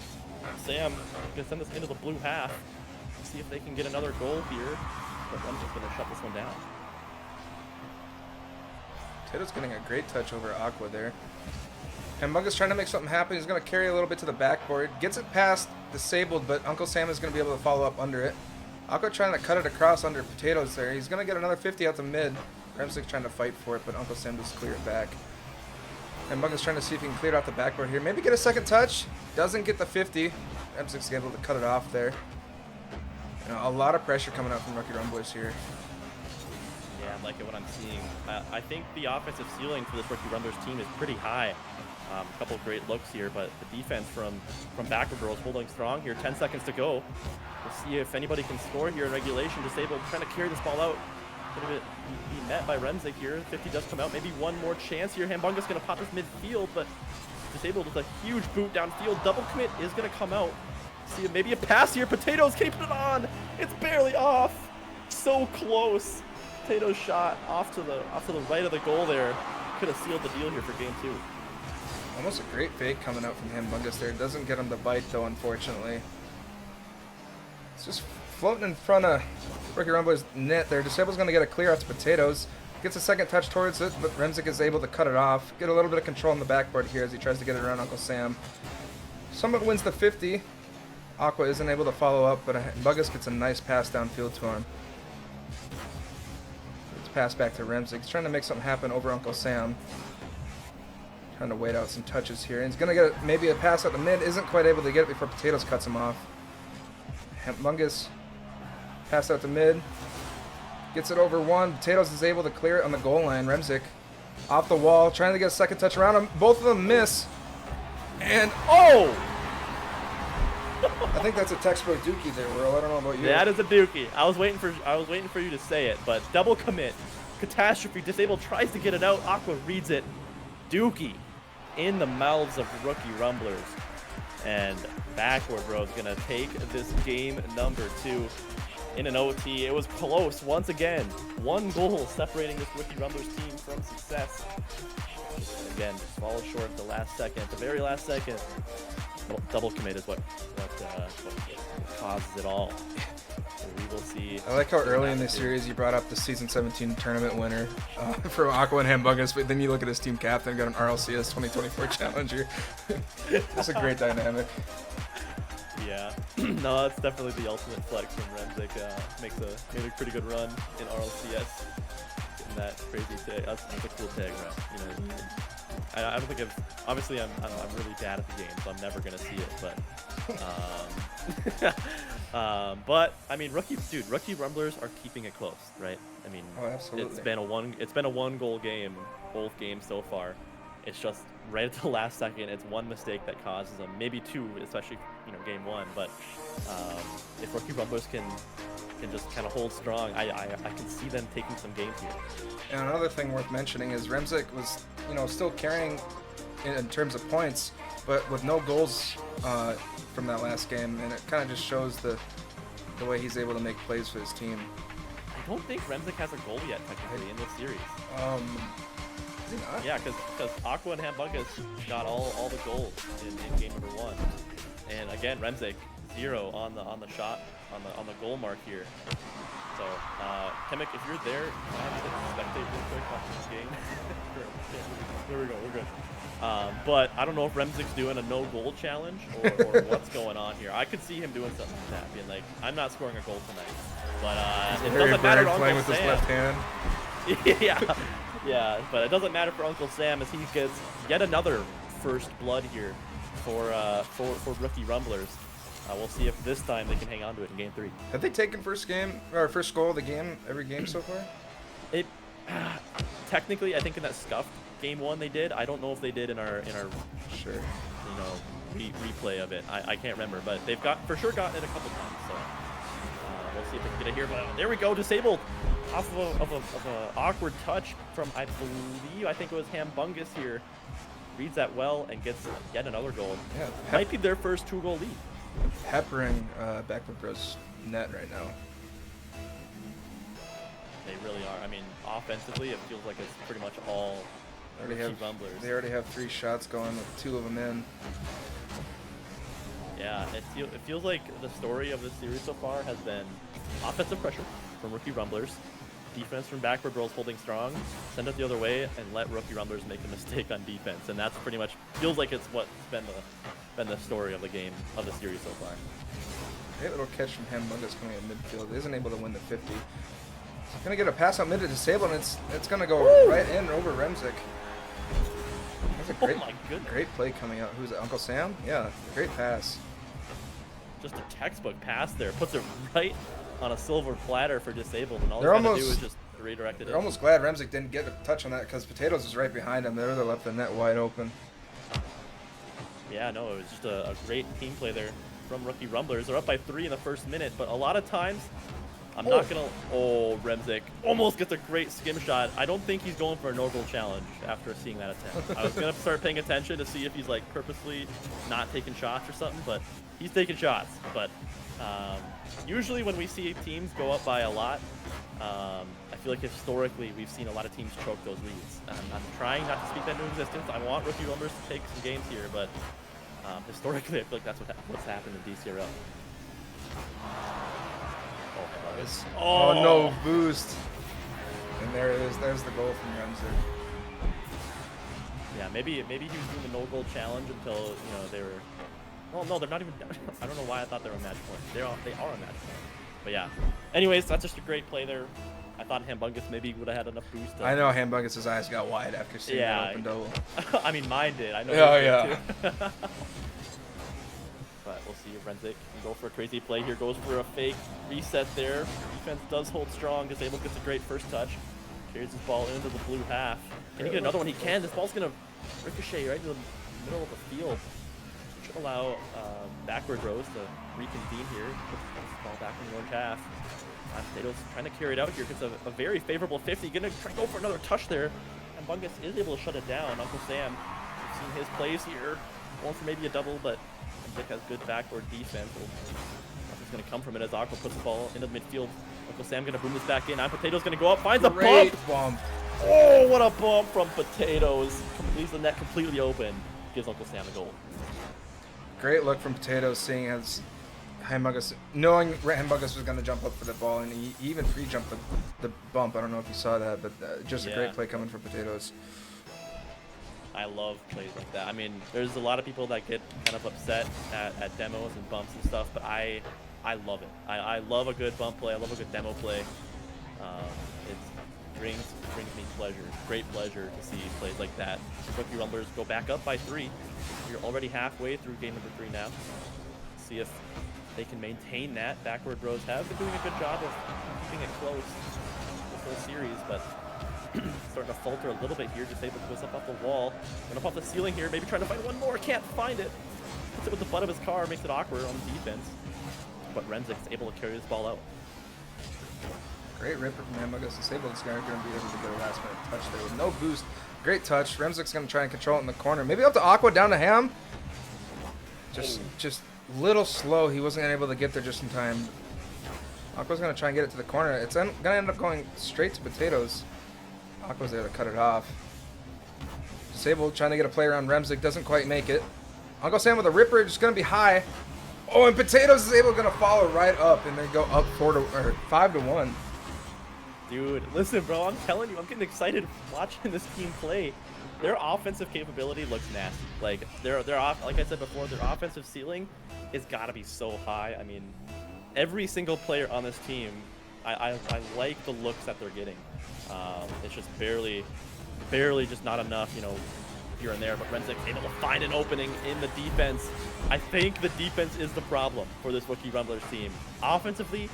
Sam gonna send this into the blue half. See if they can get another goal here. But I'm just gonna shut this one down. Potato's getting a great touch over Aqua there. And Mugga's trying to make something happen. He's going to carry a little bit to the backboard. Gets it past Disabled, but Uncle Sam is going to be able to follow up under it. Aqua trying to cut it across under Potatoes there. He's going to get another 50 out the mid. Remzik's trying to fight for it, but Uncle Sam just clear it back. And Mugga's trying to see if he can clear it off the backboard here. Maybe get a second touch. Doesn't get the 50. Remzik's able to cut it off there. You know, a lot of pressure coming out from Rookie Rumblers here. Yeah, I like it what I'm seeing. I think the offensive ceiling for this Rookie Rumblers team is pretty high. A couple of great looks here, but the defense from Backboard Girls holding strong here. 10 seconds to go. We'll see if anybody can score here in regulation. Disabled trying to carry this ball out. Going to be met by Remzik here. 50 does come out. Maybe one more chance here. Hambunga's going to pop this midfield, but Disabled with a huge boot downfield. Double commit is going to come out. See, maybe a pass here. Potatoes keeping it on. It's barely off. So close. Potatoes shot off to the right of the goal there. Could have sealed the deal here for game 2. Almost a great fake coming out from Hambungus there. Doesn't get him to bite though, unfortunately. It's just floating in front of Rookie Rumbler's net there. Disabled's going to get a clear out to Potatoes. Gets a second touch towards it, but Remzik is able to cut it off. Get a little bit of control on the backboard here as he tries to get it around Uncle Sam. Summit wins the 50. Aqua isn't able to follow up, but Buggus gets a nice pass downfield to him. It's passed back to Remzik. He's trying to make something happen over Uncle Sam. Trying to wait out some touches here. And he's going to get maybe a pass at the mid. Isn't quite able to get it before Potatoes cuts him off. Mungus pass out to mid. Gets it over one. Potatoes is able to clear it on the goal line. Remzik off the wall. Trying to get a second touch around him. Both of them miss. And oh! I think that's a textbook dookie there, Will. I don't know about you. That is a dookie. I was waiting for you to say it, but double commit. Catastrophe. Disabled tries to get it out. Aqua reads it. Dookie in the mouths of Rookie Rumblers. And Backboard Bro is going to take this game number 2 in an OT. It was close once again. One goal separating this Rookie Rumblers team from success. And again, just falls short at the last second, at the very last second. Well, double commit is what causes it all. So we will see. I like how early in the series you brought up the season 17 tournament winner from Aqua and Hambungus, but then you look at his team captain, got an RLCS 2024 challenger. That's a great dynamic. Yeah, no, that's definitely the ultimate flex from Remzik. Made a pretty good run in RLCS. Getting that crazy tag. That's a cool tag, right? You know what I mean? I don't think obviously I'm really bad at the game, so I'm never gonna see it. But I mean, Rookie Rumblers are keeping it close, right? I mean, oh, absolutely. It's been a one-goal game, both games so far. It's just right at the last second, it's one mistake that causes them, maybe two, especially game 1. But if Rookie Rumblers can just kind of hold strong, I can see them taking some games here. And another thing worth mentioning is Remzik was still carrying in terms of points, but with no goals from that last game, and it kind of just shows the way he's able to make plays for his team. I don't think Remzik has a goal yet technically in this series. Is he not? Yeah, because Aqua and Hambungus got all the goals in game number 1, and again Remzik 0 on the shot on the goal mark here. So Kemek, if you're there, can I just spectate real quick on this game? There we go, we're good. But I don't know if Remzik's doing a no goal challenge or what's going on here. I could see him doing something like that, being like, I'm not scoring a goal tonight. But it doesn't matter to Uncle playing with Sam. his left hand. Yeah, but it doesn't matter for Uncle Sam as he gets yet another first blood here for Rookie Rumblers. We'll see if this time they can hang on to it in game 3. Have they taken first goal of the game every game so far? It technically, I think in that scuffed game 1 they did. I don't know if they did in our Sure. replay of it. I can't remember, but they've for sure gotten it a couple times. So we'll see if they can get it here. But there we go, Disabled off of a awkward touch from I think it was Hambungus here. Reads that well and gets yet another goal. Yeah, might be their first 2-goal lead. Peppering Backboard Bros net right now. They really are. I mean, offensively, it feels like it's pretty much all Rumblers. They already have 3 shots going with 2 of them in. Yeah, it feels like the story of this series so far has been offensive pressure from Rookie Rumblers defense from Backboard Bros holding strong, send it the other way, and let Rookie Rumblers make a mistake on defense. And that's pretty much, feels like it's what's been the story of the game, of the series so far. Great little catch from Hamburgus coming in midfield. Isn't able to win the 50. He's going to get a pass out mid to Disable, and it's going to go right in over Remzik. That's a great, my goodness. great play coming out. Who's it, Uncle Sam? Yeah, great pass. Just a textbook pass there. Puts it right on a silver platter for Disabled, and all They're he's got to do almost- is just redirect it. They're almost glad Remzik didn't get a touch on that because Potatoes is right behind him. They would have left the net wide open. Yeah, no, it was just a great team play there from Rookie Rumblers. They're up by 3 in the first minute, but a lot of times, I'm not going to... Oh, Remzik almost gets a great skim shot. I don't think he's going for a no-goal challenge after seeing that attempt. I was going to start paying attention to see if he's like purposely not taking shots or something, but he's taking shots. But usually when we see teams go up by a lot, I feel like historically we've seen a lot of teams choke those leads. I'm trying not to speak that into existence. I want Rookie Rumblers to take some games here, but historically I feel like that's what's happened in DCRL. Oh, no boost. And there it is. There's the goal from Remzik. Yeah, maybe he was doing the no goal challenge until they were. Well, no, they're not even. I don't know why I thought they were a match point. They are a match point. But yeah. Anyways, that's just a great play there. I thought Hambungus maybe would have had enough boost. I know Hambungus' eyes got wide after seeing that open double. I mean, mine did. I know. Yeah. But we'll see if Remzik can go for a crazy play here. Goes for a fake reset there. Defense does hold strong. Disable gets a great first touch. Carries his ball into the blue half. Can he get another one? He can. This ball's going to ricochet right into the middle of the field. Should allow Backboard Bros to reconvene here. Put this ball back in the orange half. Potatoes trying to carry it out here. Gets a very favorable 50. Going to try to go for another touch there. And Bungus is able to shut it down. Uncle Sam, we've seen his plays here. Going for maybe a double, but Dick has good backboard defense. Nothing's going to come from it as Aqua puts the ball into the midfield. Uncle Sam going to boom this back in. Potatoes going to go up, finds a bump. Oh, what a bump from Potatoes. Leaves the net completely open. Gives Uncle Sam the goal. Great look from Potatoes, seeing as Hamburgus, knowing Hamburgus was going to jump up for the ball, and he even pre-jumped the bump. I don't know if you saw that, but just a great play coming from Potatoes. I love plays like that. I mean, there's a lot of people that get kind of upset at demos and bumps and stuff, but I love it. I love a good bump play. I love a good demo play. It brings me pleasure, great pleasure to see plays like that. Rookie Rumblers go back up by 3. You're already halfway through game number 3 now. See if they can maintain that. Backboard Bros have been doing a good job of keeping it close this whole series, but starting to falter a little bit here. Disable goes up off the wall. Going up off the ceiling here. Maybe trying to find one more. Can't find it. Puts it with the butt of his car. Makes it awkward on defense. But Renzik's able to carry this ball out. Great ripper from Hamburgus. Disabled's going to be able to get a last minute touch there with no boost. Great touch. Remzik's going to try and control it in the corner. Maybe up to Aqua, down to Ham. Just little slow. He wasn't able to get there just in time. Aqua's going to try and get it to the corner. It's going to end up going straight to Potatoes. Aqua's there to cut it off. Disabled trying to get a play around Remzik. Doesn't quite make it. Uncle Sam with a ripper. Just going to be high. Oh, and Potatoes is able to follow right up and then go up 5-1. Dude, listen, bro. I'm telling you, I'm getting excited watching this team play. Their offensive capability looks nasty. Like like I said before, their offensive ceiling has got to be so high. I mean, every single player on this team, I like the looks that they're getting. It's just barely just not enough, here and there. But Renzik's able to find an opening in the defense. I think the defense is the problem for this Rookie Rumblers team. Offensively,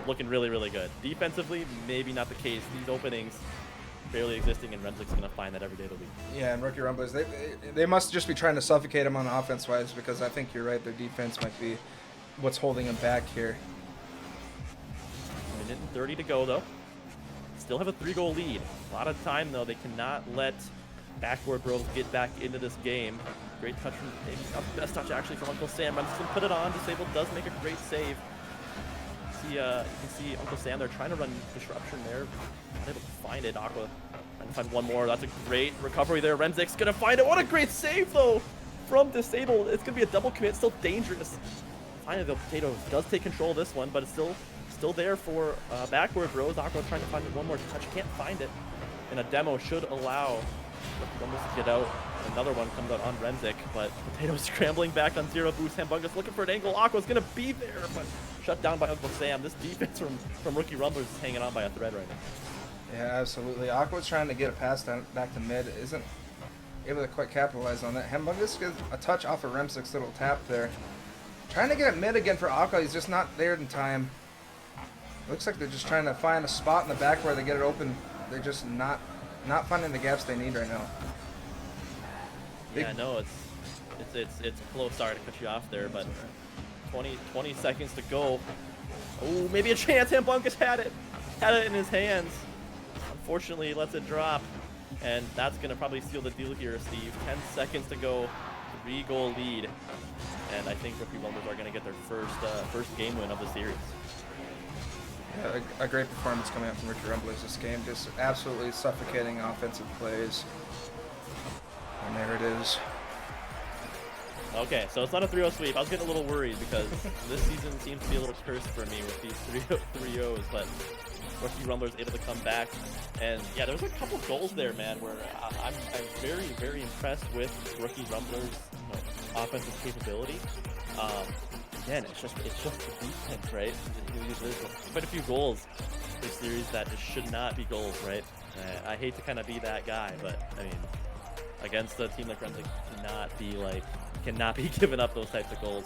looking really, really good. Defensively, maybe not the case. These openings barely existing, and Renzik's going to find that every day of the week. Yeah, and Rookie Rumblers, they must just be trying to suffocate him on offense-wise, because I think you're right. Their defense might be what's holding him back here. Minute and 30 to go, though. Still have a 3-goal lead. A lot of time, though. They cannot let Backboard Bros get back into this game. Great touch from, maybe not the best touch actually from Uncle Sam. I'm just going to put it on. Disabled does make a great save. You can see Uncle Sam there trying to run disruption there. Not able to find it. Aqua trying to find one more. That's a great recovery there. Renzik's going to find it. What a great save, though, from Disabled. It's going to be a double commit. Still dangerous. Finally, the Potato does take control of this one, but it's still still there for Backboard Rose. Aqua trying to find one more touch, can't find it. And a demo should allow Columbus to get out. Another one comes out on Renzik, but Potato scrambling back on zero boost. Hambungus looking for an angle. Aqua's gonna be there, but shut down by Uncle Sam. This defense from Rookie Rumblers is hanging on by a thread right now. Yeah, absolutely. Aqua's trying to get a pass down, back to mid. Isn't able to quite capitalize on that. Hambungus gets a touch off of Remzik's little tap there. Trying to get it mid again for Aqua. He's just not there in time. Looks like they're just trying to find a spot in the back where they get it open. They're just not finding the gaps they need right now. Yeah, no, it's close. Sorry to cut you off there, but 20 seconds to go. Oh, maybe a chance. Hambungus had it in his hands. Unfortunately, he lets it drop, and that's gonna probably seal the deal here, Steve. 10 seconds to go, 3-goal lead, and I think Rookie Rumblers are gonna get their first game win of the series. Yeah, a great performance coming out from Rookie Rumblers this game. Just absolutely suffocating offensive plays. And there it is. Okay, so it's not a 3-0 sweep. I was getting a little worried because this season seems to be a little cursed for me with these 3-0s, but Rookie Rumblers able to come back. And yeah, there was a couple goals there, man, where I'm very, very impressed with Rookie Rumblers' offensive capability. Again, it's just the defense, right? There's quite a few goals this series that just should not be goals, right? I hate to kind of be that guy, but I mean, against a team like Renzik, cannot be giving up those types of goals.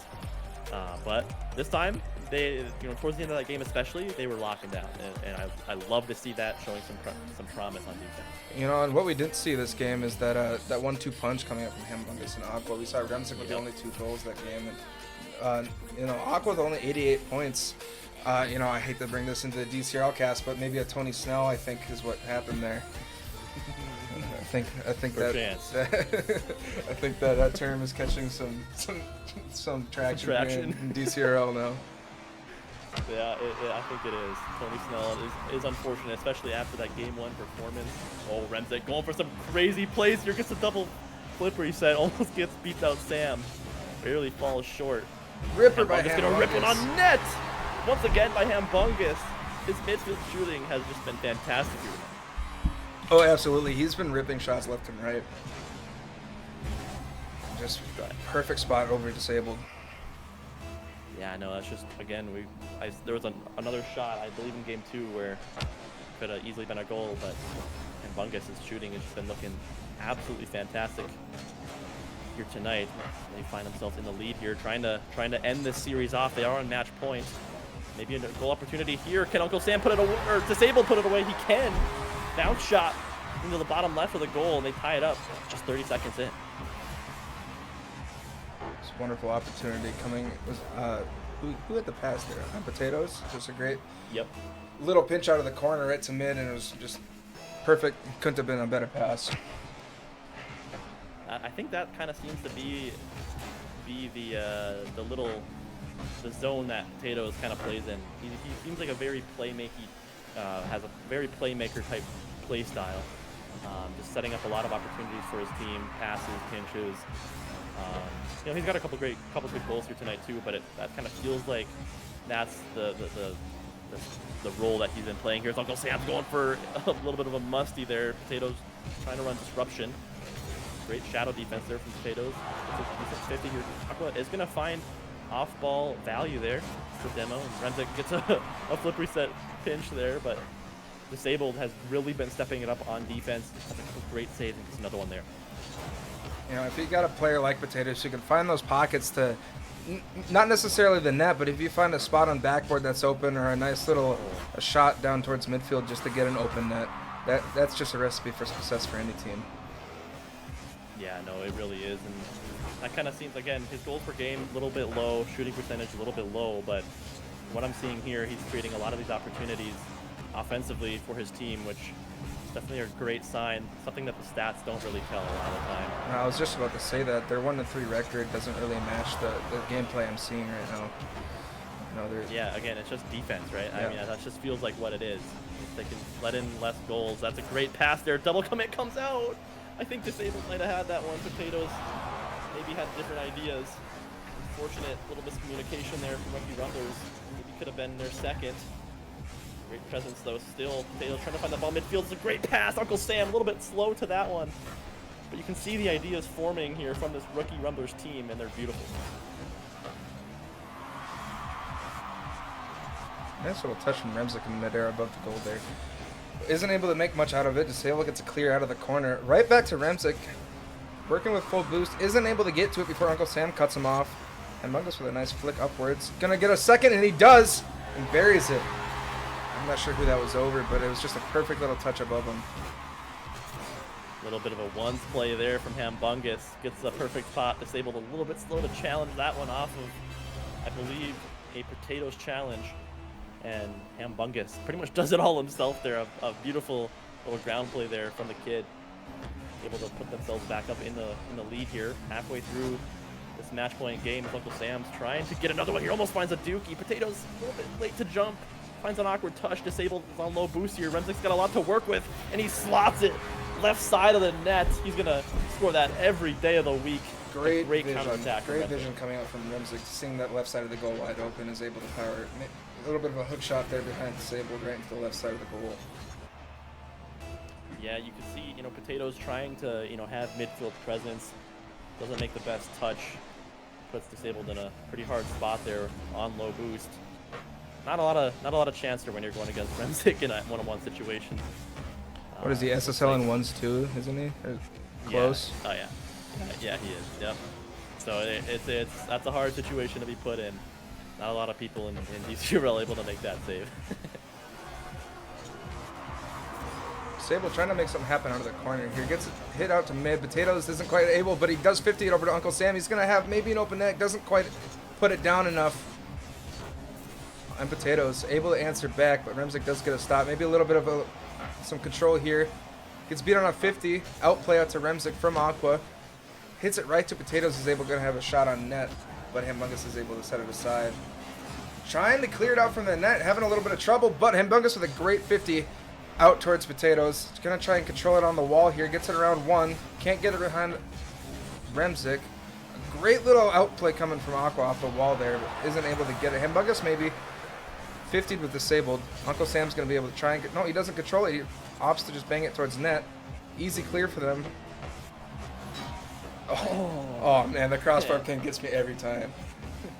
But this time, they, towards the end of that game especially, they were locking down, and I love to see that showing some promise on defense. And what we didn't see this game is that 1-2 punch coming up from Hambungus and Aqua. We saw Remzik with the only 2 goals that game, and Aqua with only 88 points. I hate to bring this into the DCRL cast, but maybe a Tony Snell, I think, is what happened there. I think that I think that term is catching some traction in DCRL now. Yeah, I think it is. Tony Snell is unfortunate, especially after that Game 1 performance. Oh, Renzik going for some crazy plays here. Gets a double flip reset. Almost gets beat out Sam. Barely falls short. Ripper by Hambungus gonna rip one on net! Once again by Hambungus. His midfield shooting has just been fantastic here. Oh, absolutely. He's been ripping shots left and right. Just perfect spot over disabled. Yeah, no, that's just, again, there was another shot, I believe in Game 2, where could have easily been a goal, but Hambungus' shooting has just been looking absolutely fantastic here tonight. They find themselves in the lead here, trying to end this series off. They are on match point. Maybe a goal opportunity here. Can Uncle Sam put it away, or Disabled put it away? He can. Bounce shot into the bottom left of the goal, and they tie it up just 30 seconds in. It's a wonderful opportunity coming. Who had the pass there? Potatoes. Just a great little pinch out of the corner right to mid, and it was just perfect. Couldn't have been a better pass. I think that kind of seems to be the zone that Potatoes kind of plays in. He seems like a very has a very playmaker type play style. Just setting up a lot of opportunities for his team, passes, pinches. He's got a couple good goals here tonight too, but that kind of feels like that's the role that he's been playing here. Uncle Sam's going for a little bit of a musty there. Potatoes trying to run disruption. Great shadow defense there from Potatoes. It's a 50 here. Aqua is going to find off-ball value there for Demo. And Renzik gets a flip reset pinch there, but Disabled has really been stepping it up on defense. Has a couple great saves and gets another one there. If you got a player like Potatoes who can find those pockets to, not necessarily the net, but if you find a spot on backboard that's open or a nice little a shot down towards midfield just to get an open net, that's just a recipe for success for any team. Yeah, no, it really is, and that kind of seems, again, his goals per game a little bit low, shooting percentage a little bit low, but what I'm seeing here, he's creating a lot of these opportunities offensively for his team, which is definitely a great sign, something that the stats don't really tell a lot of the time. I was just about to say that their 1-3 record doesn't really match the gameplay I'm seeing right now. Yeah, again, it's just defense, right? Yeah. I mean, that just feels like what it is. If they can let in less goals. That's a great pass there. Double commit comes out. I think Disabled might have had that one. Potatoes maybe had different ideas. Unfortunate little miscommunication there from Rookie Rumblers. Maybe could have been their second. Great presence though. Still, Taylor trying to find the ball midfield. It's a great pass. Uncle Sam a little bit slow to that one, but you can see the ideas forming here from this rookie Rumblers team, and they're beautiful. Nice little touch from Remzik in midair above the goal there. Isn't able to make much out of it. DeSable gets a clear out of the corner. Right back to Remzik. Working with full boost. Isn't able to get to it before Uncle Sam cuts him off. And Mungus with a nice flick upwards. Gonna get a second, and he does! And buries it. I'm not sure who that was over, but it was just a perfect little touch above him. A little bit of a ones play there from Hambungus. Gets the perfect spot. Disabled a little bit slow to challenge that one off of, I believe, a Potatoes challenge. And Hambungus pretty much does it all himself there. A beautiful little ground play there from the kid. Able to put themselves back up in the lead here. Halfway through this match point game with Uncle Sam's trying to get another one here. Almost finds a dookie. Potatoes a little bit late to jump. Finds an awkward touch. Disabled is on low boost here. Remzik's got a lot to work with, and he slots it left side of the net. He's gonna score that every day of the week. Great vision. counterattack. Great vision coming out from Remzik. Seeing that left side of the goal wide open, is able to power it. A little bit of a hook shot there behind Disabled, right into the left side of the goal. Yeah, you can see, Potatoes trying to, have midfield presence. Doesn't make the best touch. Puts Disabled in a pretty hard spot there on low boost. Not a lot of chance there when you're going against Remzik in a one-on-one situation. What is he, SSL in ones too, isn't he? Or close? Yeah. Oh yeah. Yeah, he is. Yep. So that's a hard situation to be put in. Not a lot of people in DCRL able to make that save. Sable trying to make something happen out of the corner here. Gets it hit out to mid. Potatoes isn't quite able, but he does 50 it over to Uncle Sam. He's going to have maybe an open net. Doesn't quite put it down enough. And Potatoes able to answer back, but Remzik does get a stop. Maybe a little bit of some control here. Gets beat on a 50. Outplay out to Remzik from Aqua. Hits it right to Potatoes. Is able to have a shot on net, but Hambungus is able to set it aside. Trying to clear it out from the net. Having a little bit of trouble, but Hambungus with a great 50 out towards Potatoes. He's going to try and control it on the wall here. Gets it around one. Can't get it behind Remzik. A great little outplay coming from Aqua off the wall there, but isn't able to get it. Hambungus maybe 50'd with Disabled. Uncle Sam's going to be able to try and get... No, he doesn't control it. He opts to just bang it towards net. Easy clear for them. Oh man, the crossbar pin gets me every time.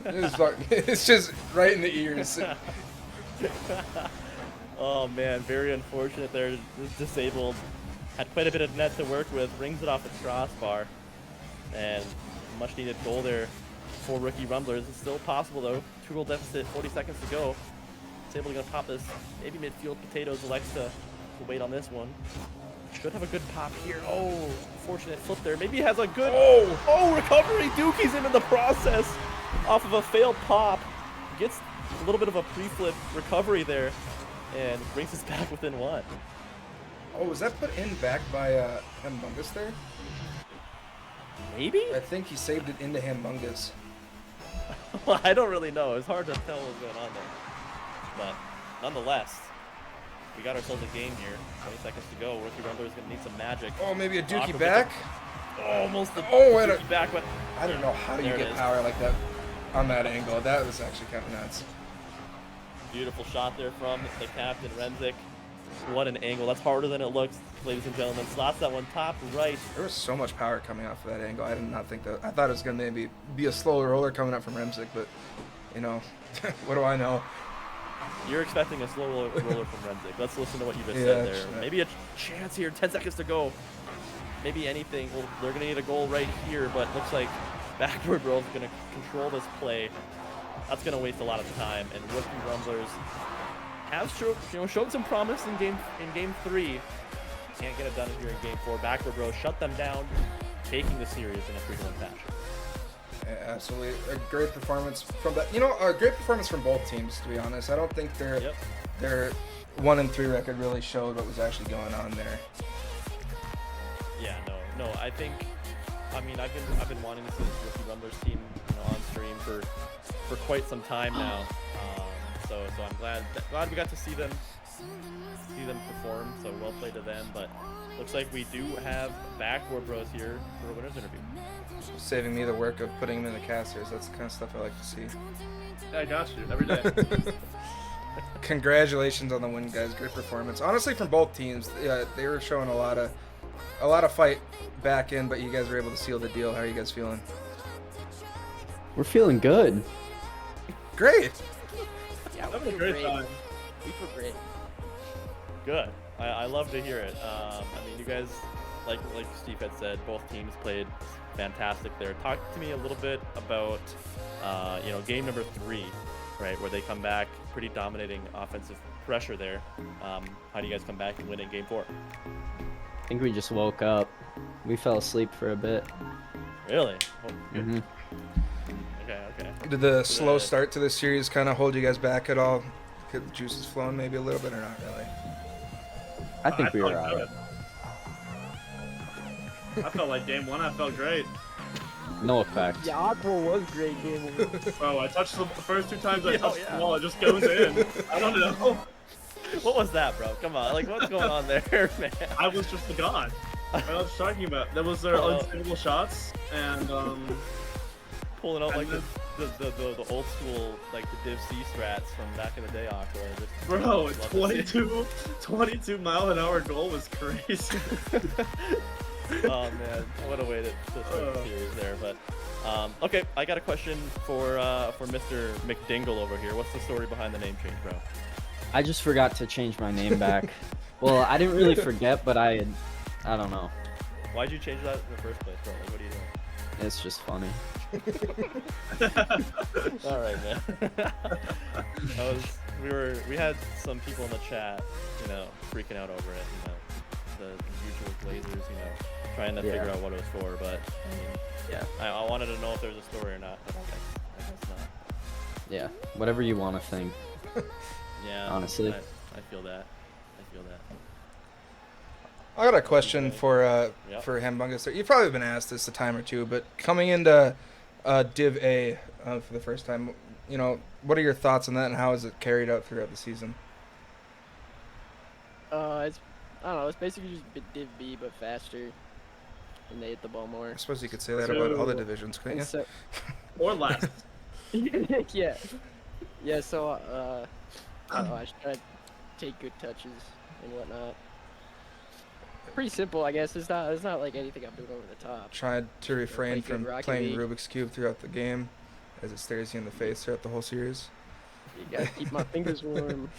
It's just right in the ears. Oh man, very unfortunate there. This Disabled had quite a bit of net to work with. Rings it off the crossbar. And much needed goal there for rookie Rumblers. It's still possible though. 2-goal deficit, 40 seconds to go. Disabled gonna pop this. Maybe midfield. Potatoes elects to wait on this one. Should have a good pop here. Oh, fortunate flip there. Maybe he has a good... Oh, recovery. Dookie's him in the process off of a failed pop. Gets a little bit of a pre-flip recovery there and brings us back within one. Oh, was that put in back by Hambungus there? Maybe? I think he saved it into Hambungus. Well, I don't really know. It's hard to tell what's going on there. But nonetheless, we got ourselves a game here. 20 seconds to go. Rookie Rumblers gonna need some magic. Oh, maybe a Dookie back? Almost a and Dookie back, but I don't know how you get power like that on that angle. That was actually kind of nuts. Beautiful shot there from the captain, Remzik. What an angle. That's harder than it looks, ladies and gentlemen. Slots that one top right. There was so much power coming out for that angle. I did not think that. I thought it was going to maybe be a slow roller coming up from Remzik, but, what do I know? You're expecting a slow roller from Remzik. Let's listen to what you just said there. Yeah. Maybe a chance here. 10 seconds to go. Maybe anything. Well, they're going to need a goal right here, but looks like Backboard Bro is going to control this play. That's going to waste a lot of time, and rookie Rumblers have shown some promise in game 3. Can't get it done here in game 4. Backboard Bro shut them down, taking the series in a 3-1 fashion. Yeah, absolutely, a great performance from that. A great performance from both teams. To be honest, I don't think their 1-3 record really showed what was actually going on there. Yeah, no. I think, I've been wanting to see this rookie Rumblers team on stream for quite some time now. So I'm glad we got to see them perform. So well played to them. But looks like we do have Backboard Bros here for a winner's interview. Saving me the work of putting them in the casters. That's the kind of stuff I like to see. I got you every day. Congratulations on the win, guys. Great performance. Honestly, from both teams, yeah, they were showing a lot of fight back in, but you guys were able to seal the deal. How are you guys feeling? We're feeling good. Great. Yeah, That we was a feel great great. time. We feel great. Good. I love to hear it. I mean, you guys, like Steve had said, both teams played fantastic there. Talk to me a little bit about, game number 3, right, where they come back, pretty dominating offensive pressure there. How do you guys come back and win in game 4? I think we just woke up. We fell asleep for a bit. Really? Oh, good. Hmm. Okay. Did the slow start to this series kind of hold you guys back at all? Get the juices flowing maybe a little bit, or not really? I think we felt were good. alright. I felt like game 1. I felt great. No effect. Yeah, Aqua was great game. Bro, I touched the first 2 times I Yeah, touched yeah. the wall, it just goes in. I don't know. What was that, bro? Come on. Like, what's going on there, man? I was just the god. What I was talking about. That was their unstable shots, and Pulling out like And the old school, like the Div C strats from back in the day, Aqua. Just bro, love to see it. 22 mile an hour goal was crazy. Oh man, what a way to start the series there. But okay, I got a question for Mr. McDingle over here. What's the story behind the name change, bro? I just forgot to change my name back. Well, I didn't really forget, but I don't know. Why'd you change that in the first place, bro? Like, what are you doing? It's just funny. All right, man. We had some people in the chat, freaking out over it. The usual Glazers, trying to figure out what it was for. But I mean, Yeah. I wanted to know if there's a story or not. But I guess not. Yeah. Whatever you want to think. Yeah. Honestly. I feel that. I got a question for Yep. for Hambungus. You've probably been asked this a time or two, but coming into Div A for the first time, what are your thoughts on that, and how is it carried out throughout the season? I don't know. It's basically just Div B but faster, and they hit the ball more. I suppose you could say that about all the divisions, couldn't you? And so, Or less. yeah, yeah. So I don't know. I just try to take good touches and whatnot. Pretty simple, I guess. It's not like anything I'm doing over the top. Tried to refrain play good from Rocket playing League. Rubik's Cube throughout the game, as it stares you in the face throughout the whole series. You gotta keep my fingers warm.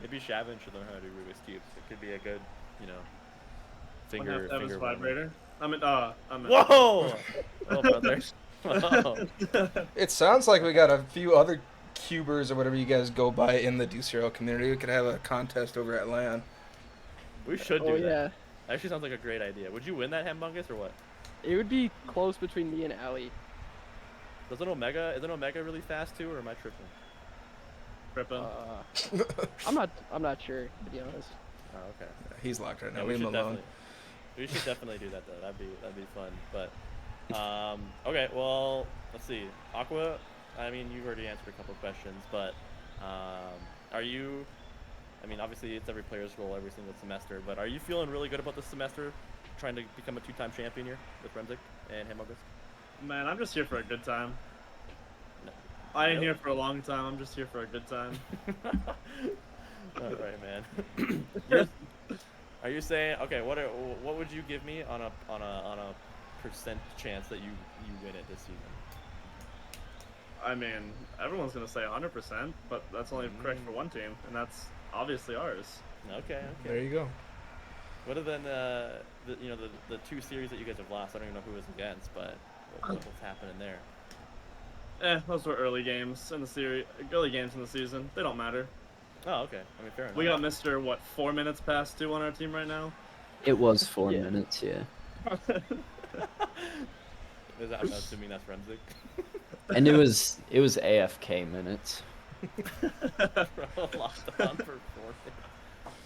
Maybe Shavin should learn how to do Rubik's cubes. It could be a good, One half finger. that was finger vibrator. warmer. I mean, Whoa! Oh, brother. Whoa. It sounds like we got a few other cubers or whatever you guys go by in the DCRL community. We could have a contest over at LAN. We should do Oh that. yeah, Actually, sounds like a great idea. Would you win that Hambungus or what? it would be close between me and Ali. Isn't Omega really fast too, or am I tripping? tripping. I'm not sure, to be honest. Oh, okay. He's locked right Yeah, now. we Leave him should alone. We should definitely do that though. That'd be fun. But okay, well, let's see. Aqua, I mean, you've already answered a couple of questions, but are you? I mean, obviously it's every player's goal every single semester, but are you feeling really good about this semester, trying to become a 2-time champion here with Remzik and Hambungus? Man, I'm just here for a good time. No. I ain't Really? here for a long time. I'm just here for a good time. All right, man. You're- Are you saying okay? What would you give me on a percent chance that you win it this season? I mean, everyone's gonna say 100%, but that's only correct for one team, and that's obviously ours. Okay. There you go. What have been the 2 series that you guys have lost? I don't even know who it was against, but what's happening there? Those were early games in the series. Early games in the season. They don't matter. Oh, okay. I mean, fair enough. We got Mr. 4 minutes past 2 on our team right now. It was 4 Yeah. minutes, yeah. I'm assuming that's Remzik. And it was AFK minutes. Bro, locked on for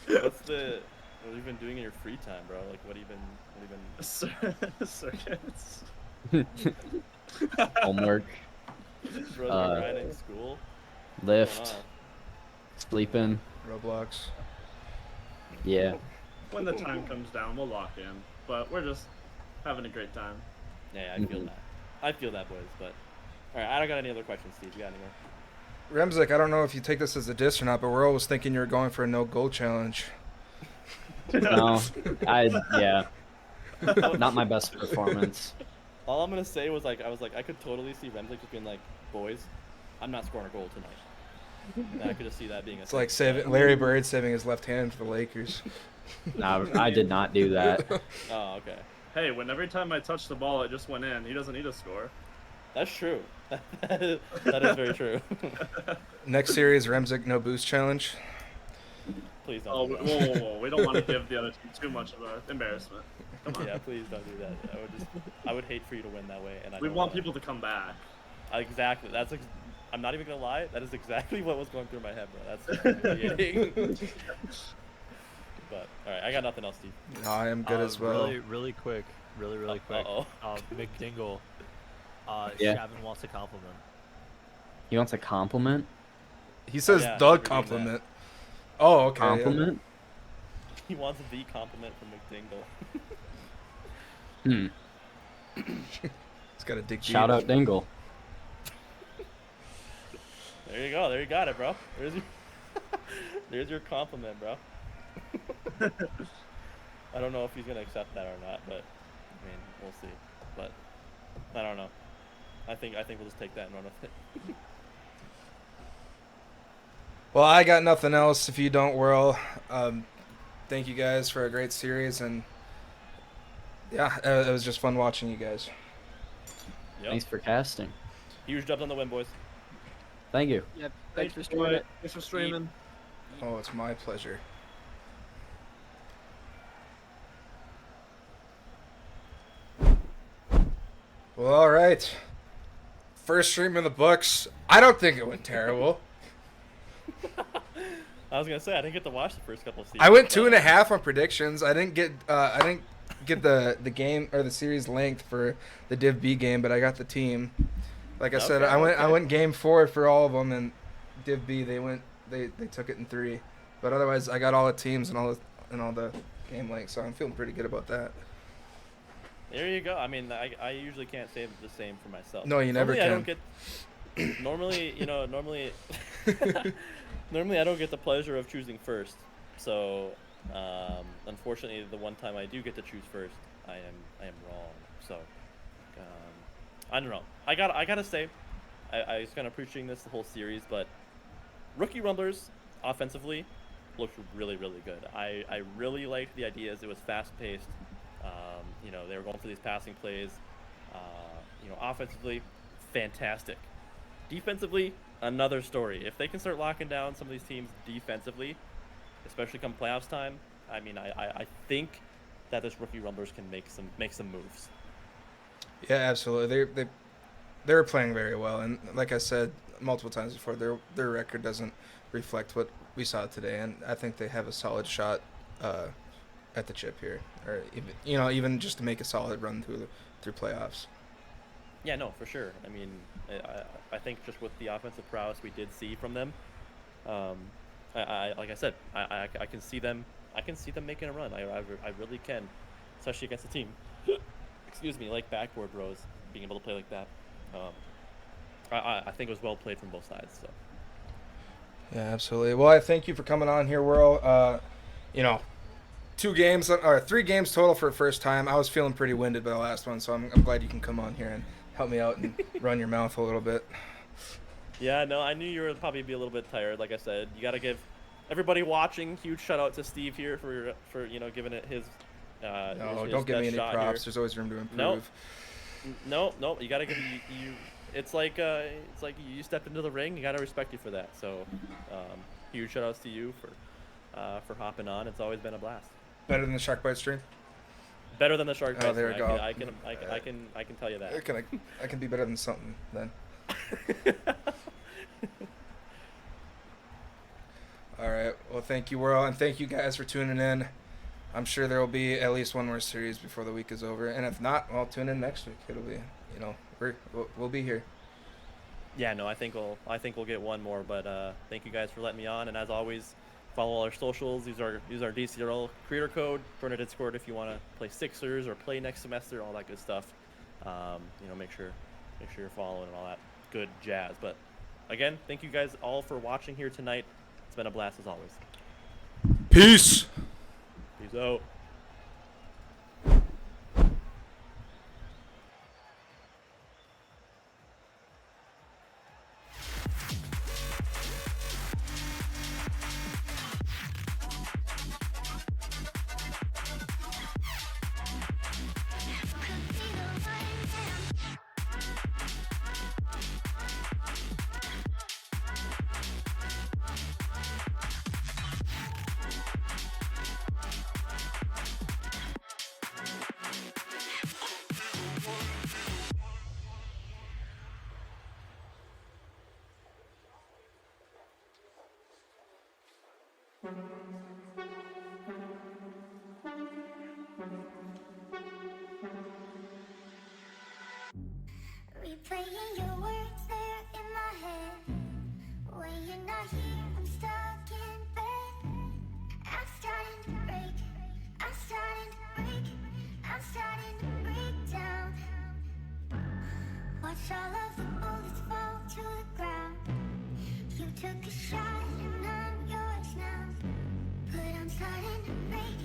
4 days. What have you been doing in your free time, bro? Like, what have you been? Circuits. Homework, Bro, grinding school. What's going lift, on? sleeping. Roblox. Yeah. When the time comes down, we'll lock in. But we're just having a great time. Yeah, I feel that. I feel that, boys. But all right, I don't got any other questions, Steve. You got any more? Remzik, I don't know if you take this as a diss or not, but we're always thinking you're going for a no goal challenge. No, yeah, not my best performance. All I'm gonna say was like I could totally see Remzik just being like, boys, I'm not scoring a goal tonight. And I could just see that being a It's like Larry Bird saving his left hand for the Lakers. No, I did not do that. Oh, okay. Hey, when every time I touch the ball, it just went in. He doesn't need to score. That's true. That is very true. Next series, Remzik no boost challenge. Please Oh, don't. whoa, do that. whoa, whoa! We don't want to give the other team too much of an embarrassment. Come on. Yeah, please don't do that. I would hate for you to win that way, and I We don't want wanna- people to come back. Exactly. I'm not even gonna lie. That is exactly what was going through my head, bro. That's humiliating. But all right, I got nothing else, Steve. No, I am good as well. Really quick. Really quick. Uh-oh. McDingle. Yeah. Shavin wants a compliment. He wants a compliment. He says yeah, the we're doing compliment. Oh, okay. yeah. Compliment. He wants the compliment from McDingle. He's got a dick. Shout out Dingle. There you go. There you got it, bro. There's your compliment, bro. I don't know if he's gonna accept that or not, but I mean, we'll see. But I don't know. I think we'll just take that and run with it. Well, I got nothing else. If you don't, Whirl. Thank you guys for a great series, and yeah, it was just fun watching you guys. Yep. Thanks for casting. Huge dubs on the win, boys. Thank you. Yep. Thanks for streaming it. Thanks for streaming. Oh, it's my pleasure. Well, all right. First stream in the books. I don't think it went terrible. I was gonna say I didn't get to watch the first couple of seasons. I went but- 2.5 on predictions. I didn't get the game or the series length for the Div B game, but I got the team. Like I said, Okay, I okay. went game 4 for all of them, and Div B they took it in 3. But otherwise, I got all the teams and all the game length, so I'm feeling pretty good about that. There you go. I mean, I usually can't say the same for myself. No, you never normally I don't can. get. Normally, normally I don't get the pleasure of choosing first. So, unfortunately, the one time I do get to choose first, I am wrong. So, I don't know. I gotta say, I was kind of preaching this the whole series, but Rookie Rumblers offensively looked really good. I really liked the ideas. It was fast paced. They were going for these passing plays. Offensively, fantastic. Defensively, another story. If they can start locking down some of these teams defensively, especially come playoffs time, I mean, I think that this Rookie Rumblers can make some moves. Yeah, absolutely. They were playing very well, and like I said multiple times before, their record doesn't reflect what we saw today, and I think they have a solid shot at the chip here, or even just to make a solid run through playoffs. Yeah, no, for sure. I mean, I think just with the offensive prowess we did see from them, I like I said, I can see them. I can see them making a run. I really can, especially against a team. Excuse me, like Backboard Bros being able to play like that. I think it was well played from both sides. So. Yeah, absolutely. Well, I thank you for coming on here, Whirl. 3 games total for the first time. I was feeling pretty winded by the last one, so I'm glad you can come on here and help me out and run your mouth a little bit. Yeah, no, I knew you would probably be a little bit tired. Like I said, you got to give everybody watching huge shout out to Steve here for giving it his. No, his don't give me best any shot props. here. There's always room to improve. No, you got to give you. It's like you stepped into the ring. You got to respect you for that. So, huge shout outs to you for hopping on. It's always been a blast. Better than the Shark Bite stream? Better than the Shark Oh, Bite. there we go. I can tell you that. I can be better than something then. All right. Well, thank you, Whirl, and thank you guys for tuning in. I'm sure there will be at least one more series before the week is over, and if not, well, tune in next week. It'll be, we'll be here. Yeah, no, I think we'll get one more. But thank you guys for letting me on, and as always, follow all our socials. Use our DCRL creator code. Join our Discord if you want to play Sixers or play next semester, all that good stuff. Make sure you're following and all that good jazz. But again, thank you guys all for watching here tonight. It's been a blast as always. Peace. Peace out. Replaying your words there in my head. When you're not here, I'm stuck in bed. I'm starting to break. I'm starting to break. I'm starting to break down. Watch all of the bullets fall to the ground. You took a shot and I'm yours now. But I'm starting to break.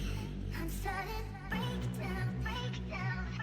I'm starting to break down, break down.